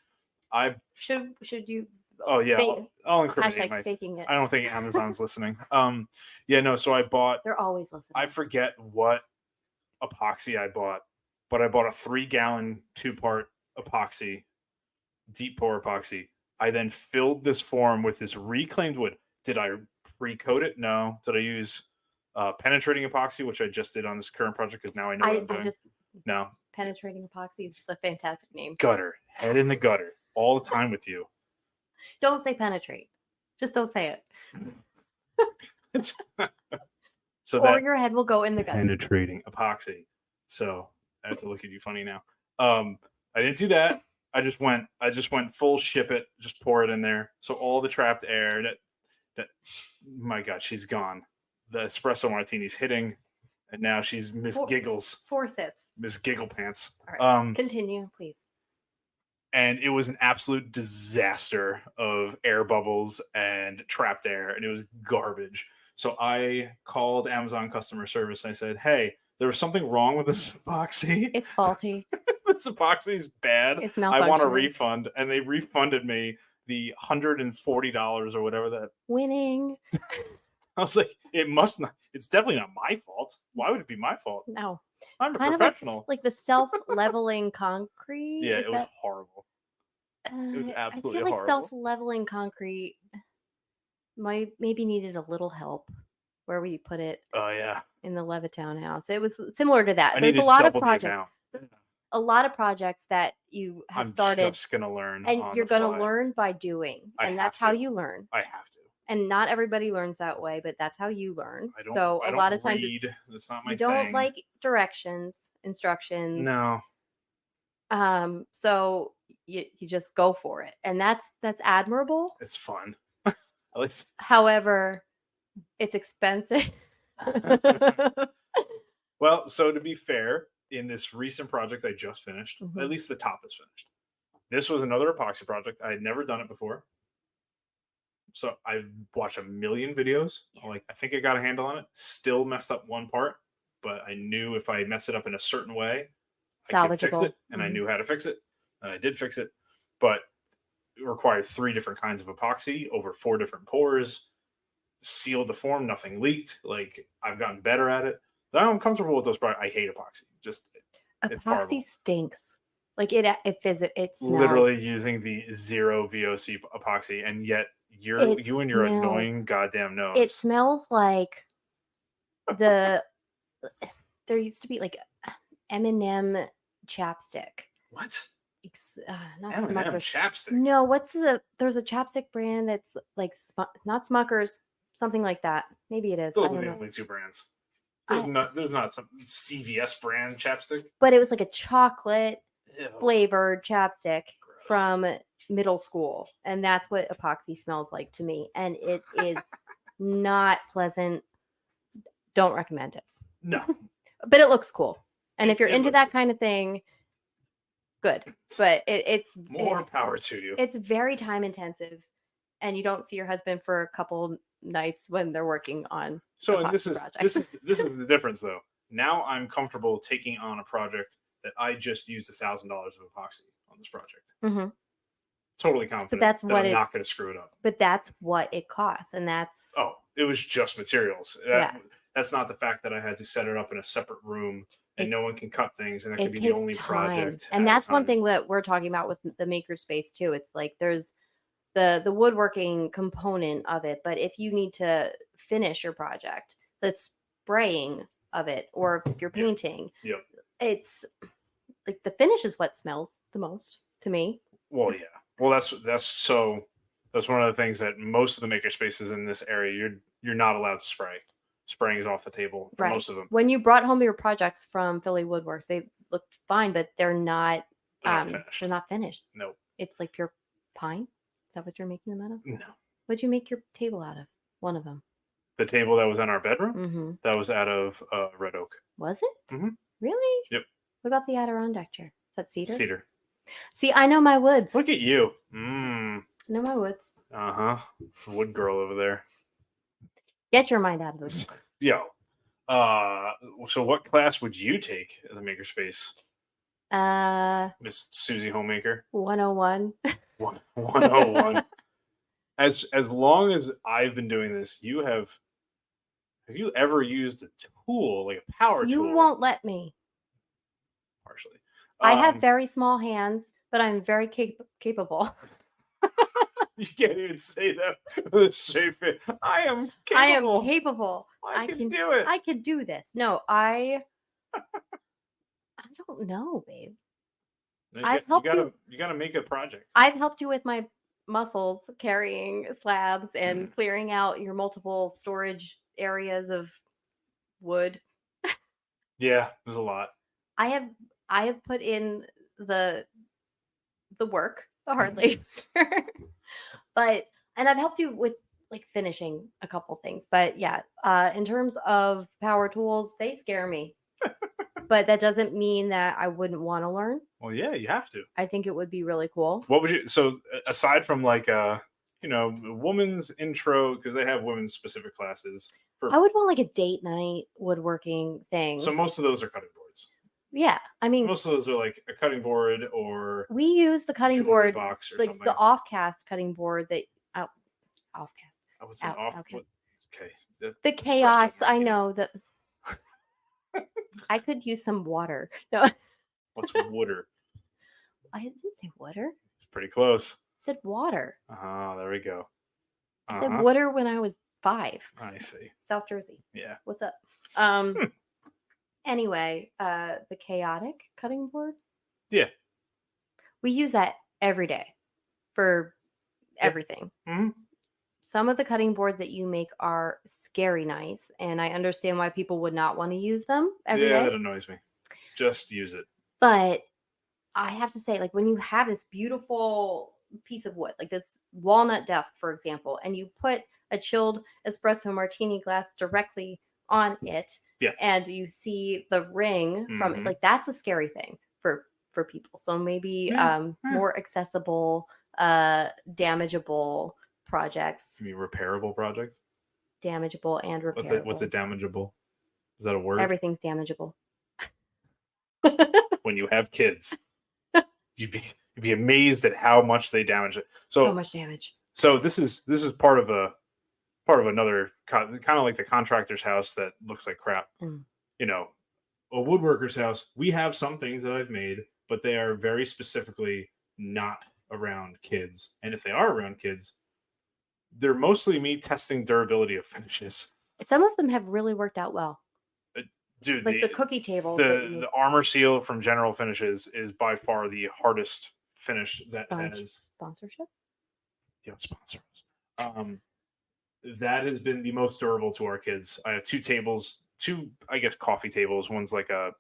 Should you? Oh yeah, I'll incriminate Hashtag myself. faking it. I don't think Amazon's listening. Yeah, no. So I bought. They're always listening. I forget what epoxy I bought, but I bought a 3-gallon 2-part epoxy, deep pour epoxy. I then filled this form with this reclaimed wood. Did I pre-coat it? No. Did I use penetrating epoxy, which I just did on this current project because now I know what I'm doing? No. Penetrating epoxy is just a fantastic name. Gutter. Head in the gutter. All the time with you. Don't say penetrate. Just don't say it. Or your head will go in the gutter. Penetrating epoxy. So I have to look at you funny now. I didn't do that. I just went full ship it, just pour it in there. So all the trapped air that my God, she's gone. The espresso martini's hitting, and now she's Miss Giggles. 4 sips. Miss Giggle Pants. All right. Continue, please. And it was an absolute disaster of air bubbles and trapped air, and it was garbage. So I called Amazon customer service. I said, hey, there was something wrong with this epoxy. It's faulty. This epoxy is bad. It's malfunctioning. I want a refund. And they refunded me the $140 or whatever that. Winning. I was like, it's definitely not my fault. Why would it be my fault? No. I'm a kind professional. Of like the self-leveling concrete. Yeah, it was horrible. It was absolutely I feel like horrible. Self-leveling concrete maybe needed a little help where we put it Oh yeah. in the Levittown house. It was similar to that. I There's need a to lot of double the projects. amount. A lot of projects that you have I'm started just gonna learn and on you're the going to fly. learn by doing. I And that's have how to. you learn. I have to. And not everybody learns that way, but that's how you learn. I don't. So I a don't lot of times read. That's not my you don't thing. like directions, instructions. No. So you just go for it. And that's admirable. It's fun. At least. However, it's expensive. Well, so to be fair, in this recent project I just finished, Mhm. at least the top is finished. This was another epoxy project. I had never done it before. So I watched a million videos. Yeah. Like, I think I got a handle on it. Still messed up one part, but I knew if I mess it up in a certain way, I could fix Salvageable. it, and I knew how to fix it, and I did fix it. But it required 3 different kinds of epoxy over 4 different pours, sealed the form, nothing leaked. Like, I've gotten better at it. So I'm comfortable with those products. I hate epoxy. Just it's horrible. Epoxy stinks. Like it smells. Literally using the 0 VOC epoxy, and yet you and your annoying goddamn nose. It smells like there used to be like M&M chapstick. What? Not M&M Smuckers. chapstick? No, there's a chapstick brand that's like not Smuckers, something like that. Maybe it is. Those are the only 2 brands. There's not some CVS brand chapstick. But it was like a chocolate Ew. flavored chapstick Gross. from middle school, and that's what epoxy smells like to me, and it is not pleasant. Don't recommend it. No. But it looks cool, and if you're It into looks that cool. kind of thing, good. But it's more power to you. It's very time intensive, and you don't see your husband for a couple nights when they're working on. So, and this is the difference, though. Now I'm comfortable taking on a project that I just used $1,000 of epoxy on this project. Mm-hmm. Totally confident that's that I'm not going to screw it up. But that's what it costs, and that's it was just materials. That's not the fact that I had to set it up in a separate room and no one can cut things, and that could be the only project. And that's one thing that we're talking about with the makerspace too. It's like there's the woodworking component of it, but if you need to finish your project, the spraying of it, or if you're painting, it's like the finish is what smells the most to me. Well, yeah. Well, that's one of the things that most of the makerspaces in this area, you're not allowed to spray. Spraying is off the table for most of them. When you brought home your projects from Philly Woodworks, they looked fine, but they're not finished. They're not finished. No. It's like pure pine. Is that what you're making them out of? No. What'd you make your table out of? One of them. The table that was in our bedroom? Mm-hmm. That was out of red oak. Was it? Mm-hmm. Really? Yep. What about the Adirondack chair? Is that cedar? Cedar. See, I know my woods. Look at you. I know my woods. Uh-huh. Wood girl over there. Get your mind out of this. Yo. So what class would you take at the makerspace? Miss Susie Homemaker. 101. 101. As long as I've been doing this, have you ever used a tool, like a power tool? You won't let me. Partially. I have very small hands, but I'm very capable. You can't even say that with a straight face. I am capable. I am capable. I can do it. I can do this. No, I don't know, babe. You gotta make a project. I've helped you with my muscles carrying slabs and clearing out your multiple storage areas of wood. Yeah, there's a lot. I have put in the work, the hard labor. And I've helped you with like finishing a couple things. But yeah, in terms of power tools, they scare me. But that doesn't mean that I wouldn't want to learn. Well, yeah, you have to. I think it would be really cool. What would you? So aside from like women's intro, because they have women's specific classes. I would want like a date night woodworking thing. So most of those are cutting boards. Yeah, I mean, most of those are like a cutting board, or we use the cutting board box or like something. the offcast cutting board that offcast. I would say off. Okay. The chaos. I know that. I could use some water. No. What's water? I didn't say water. It's pretty close. I said water. There we go. I said water when I was 5. I see. South Jersey. Yeah. What's up? Anyway, the chaotic cutting board. Yeah. We use that every day for everything. Mm-hmm. Some of the cutting boards that you make are scary nice, and I understand why people would not want to use them every day. Yeah, that annoys me. Just use it. But I have to say, like, when you have this beautiful piece of wood, like this walnut desk, for example, and you put a chilled espresso martini glass directly on it, Yeah. and you see the ring from it, like, that's a scary thing for people. So maybe more accessible, damageable projects. You mean repairable projects? Damageable and repairable. What's a damageable? Is that a word? Everything's damageable. When you have kids, you'd be amazed at how much they damage it. So much damage. So this is part of another kind of like the contractor's house that looks like crap. You know, a woodworker's house. We have some things that I've made, but they are very specifically not around kids. And if they are around kids, they're mostly me testing durability of finishes. Some of them have really worked out well. Dude, like the cookie table. The armor seal from General Finishes is by far the hardest finish that has sponsorship. Yeah, sponsors. That has been the most durable to our kids. I have two I guess coffee tables. One's like a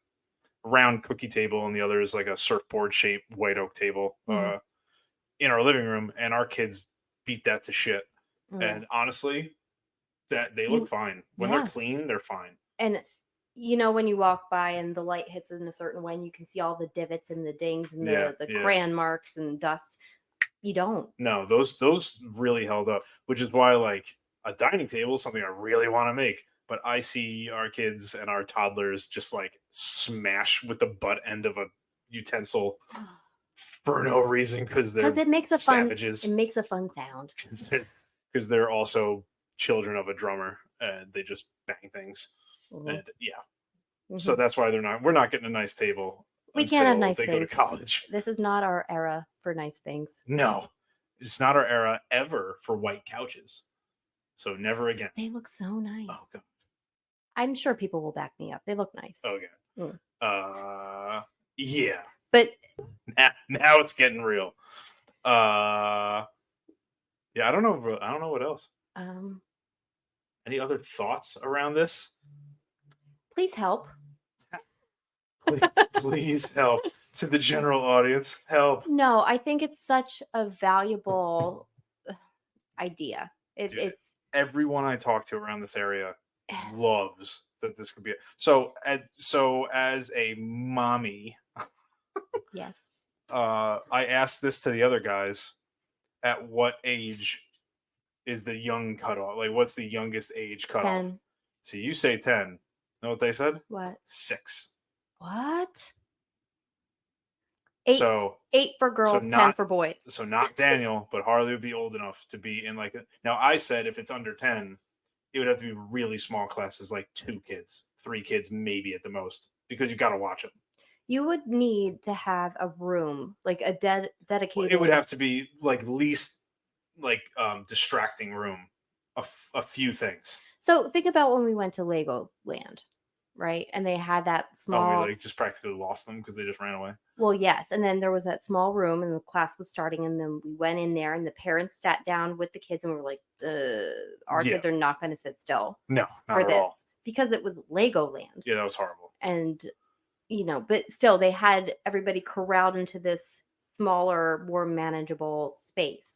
round cookie table, and the other is like a surfboard shaped white oak table in our living room. And our kids beat that to shit. And honestly, that they look fine when they're clean. They're fine. And you know, when you walk by and the light hits in a certain way, and you can see all the divots and the dings and the crayon marks and dust. You don't. No, those really held up, which is why like a dining table is something I really want to make. But I see our kids and our toddlers just like smash with the butt end of a utensil for no reason because it makes a savages. It makes a fun sound because they're also children of a drummer and they just bang things. And so that's why we're not getting a nice table. We can't have nice things. They go to college. This is not our era for nice things. No, it's not our era ever for white couches. So never again. They look so nice. Oh god. I'm sure people will back me up. They look nice. Okay. Yeah. But now it's getting real. Yeah, I don't know what else. Any other thoughts around this? Please help. Please help to the general audience. Help. No, I think it's such a valuable idea. It's everyone I talk to around this area loves that this could be. So as a mommy, yes. I asked this to the other guys. At what age is the young cutoff? Like, what's the youngest age cutoff? 10. So you say 10. Know what they said? What? 6. What? 8. So 8 for girls, 10 for boys. So not Daniel, but Harley would be old enough to be in like. Now I said if it's under 10, it would have to be really small classes, like 2 kids, 3 kids, maybe at the most, because you got to watch them. You would need to have a room, like a dedicated. Well, it would have to be like least like distracting room, a few things. So think about when we went to Legoland, right? And they had that small. Oh, we like just practically lost them because they just ran away. Well, yes, and then there was that small room, and the class was starting, and then we went in there, and the parents sat down with the kids, and we were like, "Our kids are not going to sit still." No, not at all. Because it was Legoland. Yeah, that was horrible. And but still, they had everybody corralled into this smaller, more manageable space.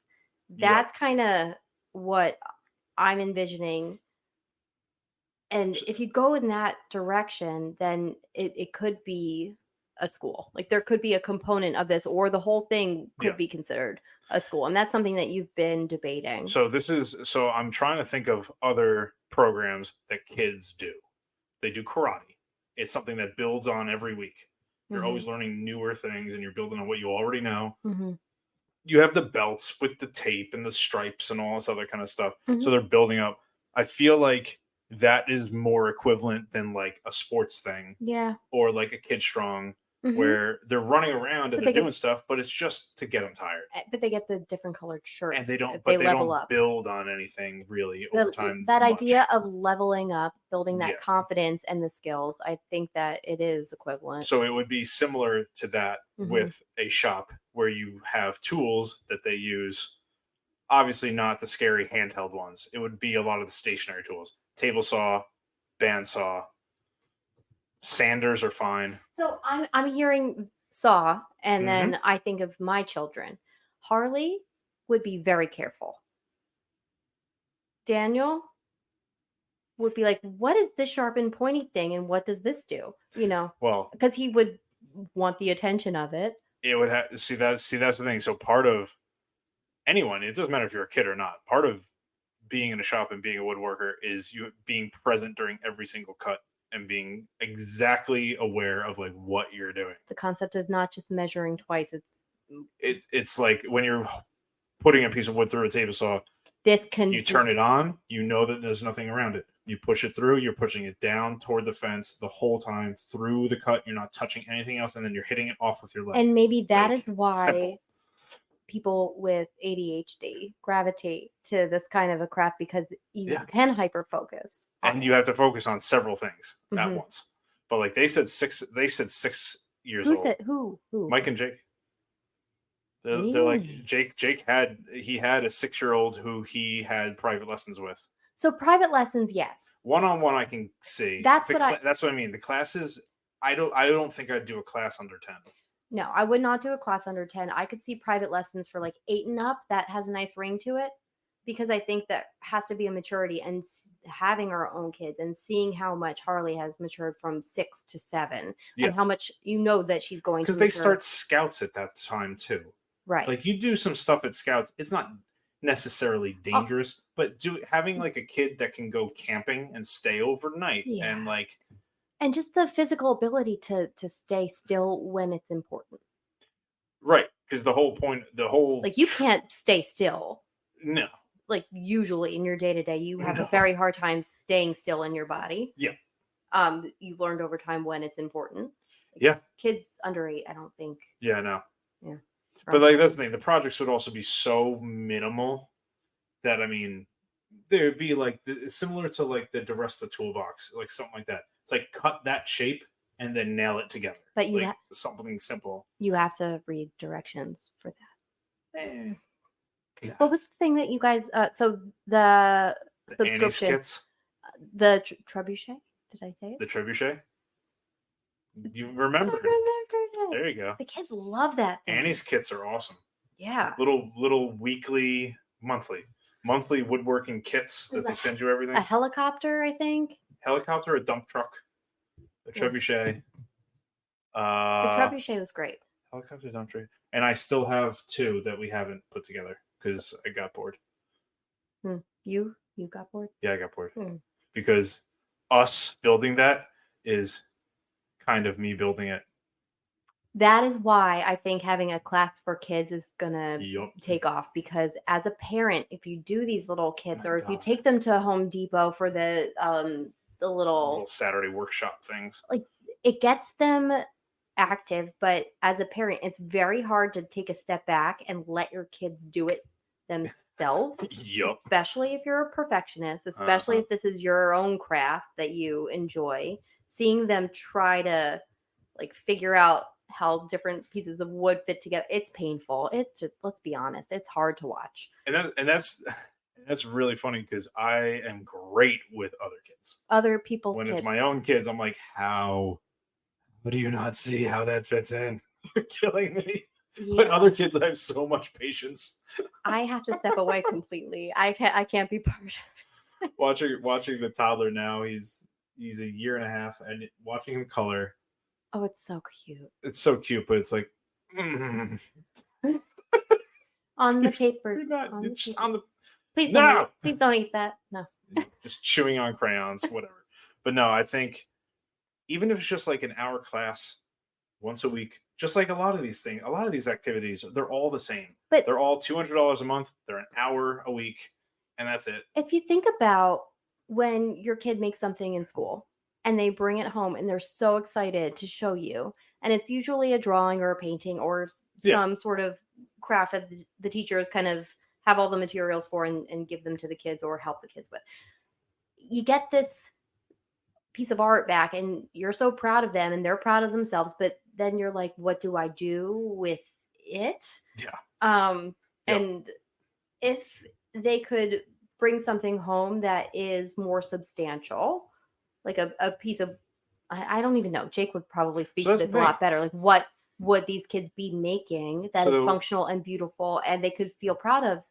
That's kind of what I'm envisioning. And if you go in that direction, then it could be a school. Like there could be a component of this, or the whole thing could be considered a school. And that's something that you've been debating. So I'm trying to think of other programs that kids do. They do karate. It's something that builds on every week. You're always learning newer things and you're building on what you already know. You have the belts with the tape and the stripes and all this other kind of stuff. So they're building up. I feel like that is more equivalent than like a sports thing. Yeah. Or like a Kid Strong Mhm. where they're running around But and they they're get doing stuff, but it's just to get them tired. but they get the different colored And shirts they if don't, they but they level don't up. build on anything really over time That idea much. of leveling up, building Yeah. that confidence and the skills, I think that it is equivalent. So it would be similar to that Mhm. with a shop where you have tools that they use. Obviously, not the scary handheld ones. It would be a lot of the stationary tools. Table saw, bandsaw, sanders are fine. So I'm hearing saw, and Mm-hmm. then I think of my children. Harley would be very careful. Daniel would be like, "What is this sharp and pointy thing, and what does this do?" Well, Because he would want the attention of it. it would have that's the thing. So part of anyone, it doesn't matter if you're a kid or not. Part of being in a shop and being a woodworker is you being present during every single cut and being exactly aware of like what you're doing. The concept of not just measuring twice. It's like when you're putting a piece of wood through a table saw, This can you turn it on, you know that there's nothing around it. You push it through, you're pushing it down toward the fence the whole time through the cut. You're not touching anything else, and then you're hitting it off with your leg. And maybe that Like, is why simple. people with ADHD gravitate to this kind of a craft, because you Yeah. can hyper focus. And you have to focus on several things at Mhm. once. But like they said 6 years Who old. said who? Mike and Jake. They're like Really? Jake had a 6-year-old who he had private lessons with. So private lessons, yes. One-on-one I can see. That's that's what I mean. The classes, I don't think I'd do a class under 10. No, I would not do a class under 10. I could see private lessons for like 8 and up. That has a nice ring to it, because I think that has to be a maturity, and having our own kids and seeing how much Harley has matured from 6 to 7, Yeah. and how much that she's going to Because they start scouts at that time too. right. Like you do some stuff at scouts, it's not necessarily dangerous, but having like a kid that can go camping and stay overnight and like, and just the physical ability to stay still when it's important. right? Because the whole Like you can't stay still. No. Like usually in your day to day, you have No. a very hard time staying still in your body. Yeah. You've learned over time when it's important. Yeah. Kids under 8, I don't think. Yeah, no. Yeah. But like that's the thing. The projects would also be so minimal that I mean, they would be like similar to like the DeResta toolbox, like something like that. It's like cut that shape and then nail it together. But you like something simple. You have to read directions for that. Yeah. What was the thing that you guys? So the Annie's subscription, kits, the trebuchet. Did I say it? the trebuchet. You remember? I remembered it. There you go. The kids love that thing. Annie's kits are awesome. Yeah. Little weekly, monthly woodworking kits that they send you everything. A helicopter, I think. Helicopter, a dump truck, a trebuchet. The trebuchet was great. Helicopter, dump truck, and I still have 2 that we haven't put together because I got bored. You got bored? Yeah, I got bored because us building that is kind of me building it. That is why I think having a class for kids is gonna take off, because as a parent, if you do these little kits, or if you take them to Home Depot for the little Saturday workshop things, like it gets them active, but as a parent, it's very hard to take a step back and let your kids do it themselves. Especially if you're a perfectionist, especially if this is your own craft that you enjoy. Seeing them try to like figure out how different pieces of wood fit together, it's painful. It's just, let's be honest, it's hard to watch. And that's really funny because I am great with other kids. Other people's when kids. It's my own kids, I'm like, how do you not see how that fits in? You're killing me. Yeah. But other kids, I have so much patience. I have to step away completely. I can't be part of it. Watching the toddler now, he's a year and a half, and watching him color. Oh, it's so cute. It's so cute, but it's like on the paper. Please don't eat that. No. Just chewing on crayons, whatever. But no, I think even if it's just like an hour class once a week, just like a lot of these things, a lot of these activities, they're all the same. But they're all $200 a month. They're an hour a week, and that's it. If you think about when your kid makes something in school and they bring it home and they're so excited to show you, and it's usually a drawing or a painting or some sort of craft that the teachers kind of have all the materials for and give them to the kids or help the kids with. You get this piece of art back and you're so proud of them and they're proud of themselves, but then you're like, what do I do with it? And if they could bring something home that is more substantial, like a piece of, I don't even know, Jake would probably speak to this a lot better, like what would these kids be making that is functional and beautiful and they could feel proud of?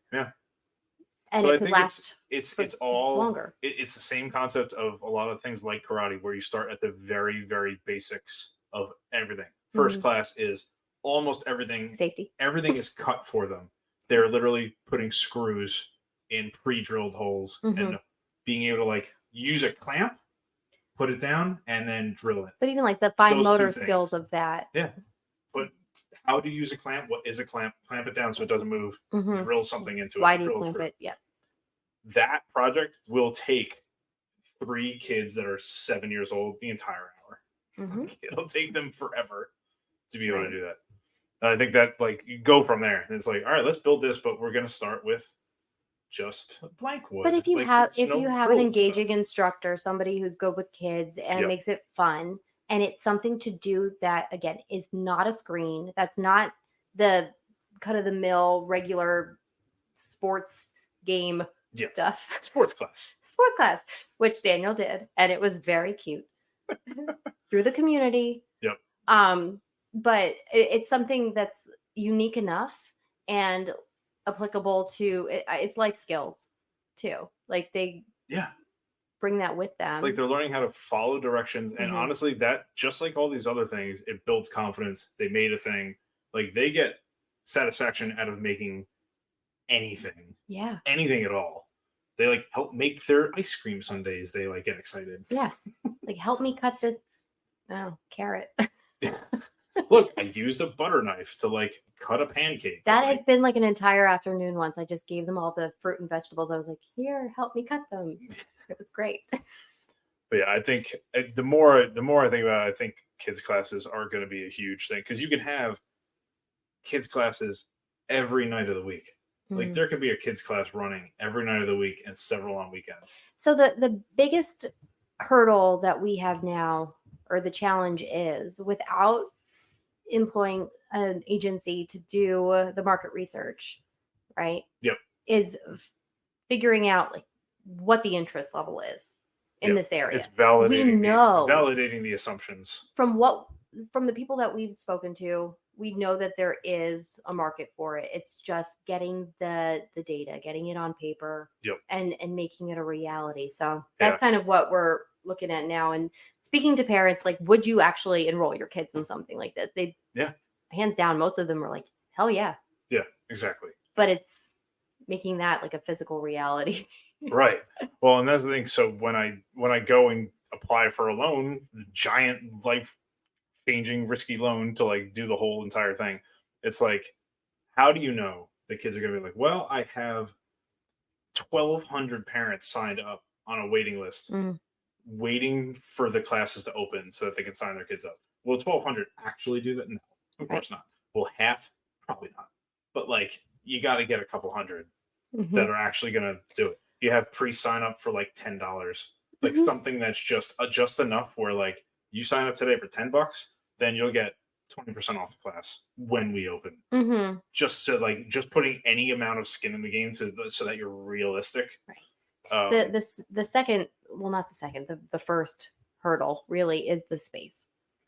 And so it could last it's all longer. It's the same concept of a lot of things like karate, where you start at the very, very basics of everything. First class is almost everything. Safety. Everything is cut for them. They're literally putting screws in pre-drilled holes and being able to like use a clamp, put it down, and then drill it. But even like the fine motor skills of that. Yeah. But how to use a clamp? What is a clamp? Clamp it down so it doesn't move. Drill something into it. Why do you clamp it? Yeah. That project will take 3 kids that are 7 years old the entire hour. It'll take them forever to be able to do that. And I think that like you go from there. And it's like, all right, let's build this, but we're going to start with just blank wood. But if you have an engaging instructor, somebody who's good with kids and makes it fun, and it's something to do that again is not a screen, that's not the cut of the mill regular sports game stuff. Sports class, which Daniel did, and it was very cute through the community. But it's something that's unique enough and applicable to it's life skills too. Like they bring that with them. Like they're learning how to follow directions, and honestly, that just like all these other things, it builds confidence. They made a thing. Like they get satisfaction out of making anything. Anything at all. They like help make their ice cream sundaes. They like get excited. Like help me cut this carrot. Look, I used a butter knife to like cut a pancake. That has been like an entire afternoon once. I just gave them all the fruit and vegetables. I was like, here, help me cut them. It was great. But yeah, I think the more I think about it, I think kids classes are going to be a huge thing, because you can have kids classes every night of the week. Like there could be a kids class running every night of the week and several on weekends. So the biggest hurdle that we have now, or the challenge, is without employing an agency to do the market research, right? Is figuring out like what the interest level is in this area. It's validating the assumptions. From the people that we've spoken to, we know that there is a market for it. It's just getting the data, getting it on paper, and making it a reality. So that's kind of what we're looking at now. And speaking to parents, like, would you actually enroll your kids in something like this? They hands down, most of them were like, hell yeah. Yeah, exactly. But it's making that like a physical reality. Right. Well, and that's the thing. So when I go and apply for a loan, giant life-changing risky loan to like do the whole entire thing, it's like, how do you know the kids are going to be like, well, I have 1,200 parents signed up on a waiting list, waiting for the classes to open so that they can sign their kids up. Will 1,200 actually do that? No, of course not. Will half? Probably not. But like, you got to get a couple hundred that are actually going to do it. You have pre-sign up for like $10, like something that's just enough where like you sign up today for $10, then you'll get 20% off the class when we open. Just putting any amount of skin in the game so that you're realistic. Right. The first hurdle really is the space.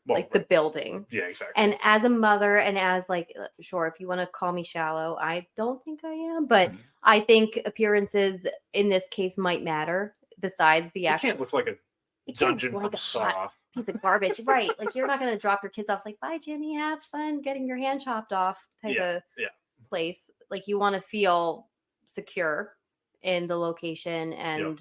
The building. Yeah, exactly. And as a mother, and as like, sure, if you want to call me shallow, I don't think I am, but I think appearances in this case might matter. Besides the actual, it can't look like a dungeon from Saw. Piece of garbage, right? Like you're not going to drop your kids off like, bye, Jimmy, have fun getting your hand chopped off type of place. Like you want to feel secure in the location and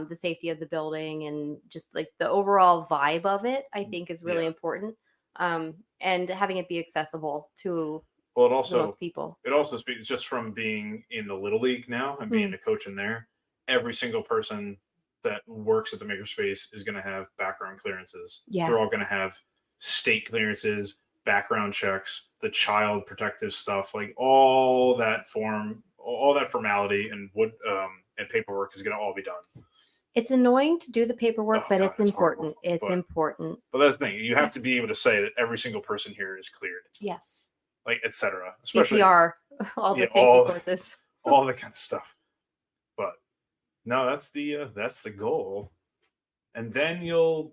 the safety of the building and just like the overall vibe of it, I think is really important. And having it be accessible to most people. It also speaks just from being in the Little League now and being a coach in there. Every single person that works at the makerspace is going to have background clearances. They're all going to have state clearances, background checks, the child protective stuff, like all that formality and paperwork is going to all be done. It's annoying to do the paperwork, Oh, but God, it's important. horrible. It's important. But that's the thing. You have to be able to say that every single person here is cleared. Yes. Like, etc. CPR, all the safety courses. All that kind of stuff. But no, that's the goal. And then you'll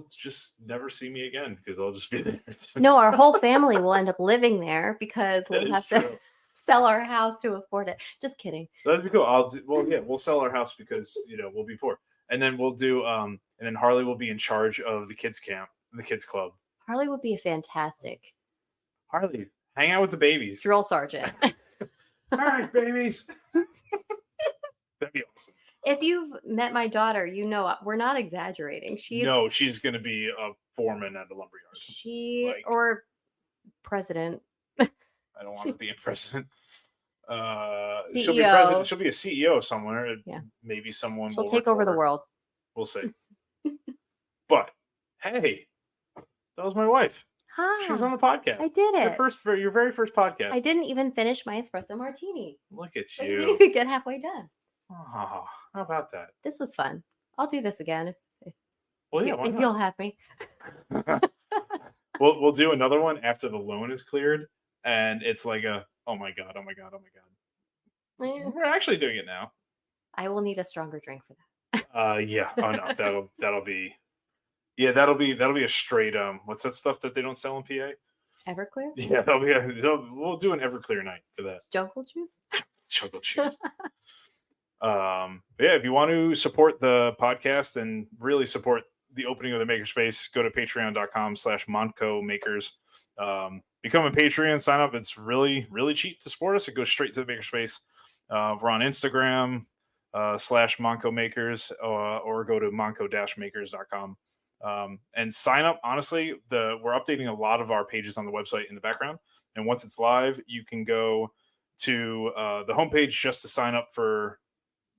just never see me again because I'll just be there. No, our whole family will end up living there because we'll have to sell our house to afford it. Just kidding. That'd be cool. We'll sell our house because we'll be poor. And then we'll do and then Harley will be in charge of the kids camp, the kids club. Harley would be a fantastic. Harley, hang out with the babies. Drill sergeant. All right, babies. That'd be awesome. If you've met my daughter, we're not exaggerating. She's going to be a foreman at a lumberyard. Or president. I don't want to be a president. CEO. She'll be president. She'll be a CEO somewhere. Yeah. Maybe someone will take over the world. We'll see. But hey, that was my wife. Hi. She was on the podcast. I did it. Your very first podcast. I didn't even finish my espresso martini. Look at I you. didn't even get halfway done. Oh, how about that? This was fun. I'll do this again if if you'll have me. We'll do another one after the loan is cleared, and it's like oh my god. We're actually doing it now. I will need a stronger drink for that. Yeah. Oh no, that'll be a straight what's that stuff that they don't sell in PA? Everclear? Yeah, we'll do an Everclear night for that. Jungle juice? Jungle juice. If you want to support the podcast and really support the opening of the makerspace, go to patreon.com/moncomakers. Become a Patreon, sign up. It's really, really cheap to support us. It goes straight to the makerspace. We're on Instagram /moncomakers or go to monco-makers.com. And sign up. Honestly, we're updating a lot of our pages on the website in the background. And once it's live, you can go to the homepage just to sign up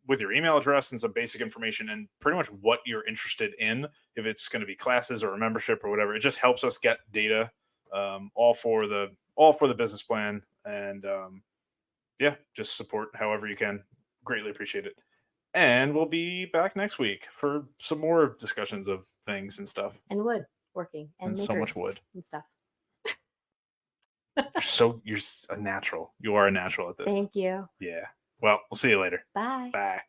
with your email address and some basic information and pretty much what you're interested in. If it's going to be classes or a membership or whatever, it just helps us get data, all for the business plan. And just support however you can. Greatly appreciate it. And we'll be back next week for some more discussions of things and stuff. And woodworking and so much wood and stuff. You're a natural. You are a natural at this. Thank you. Yeah. Well, we'll see you later. Bye. Bye.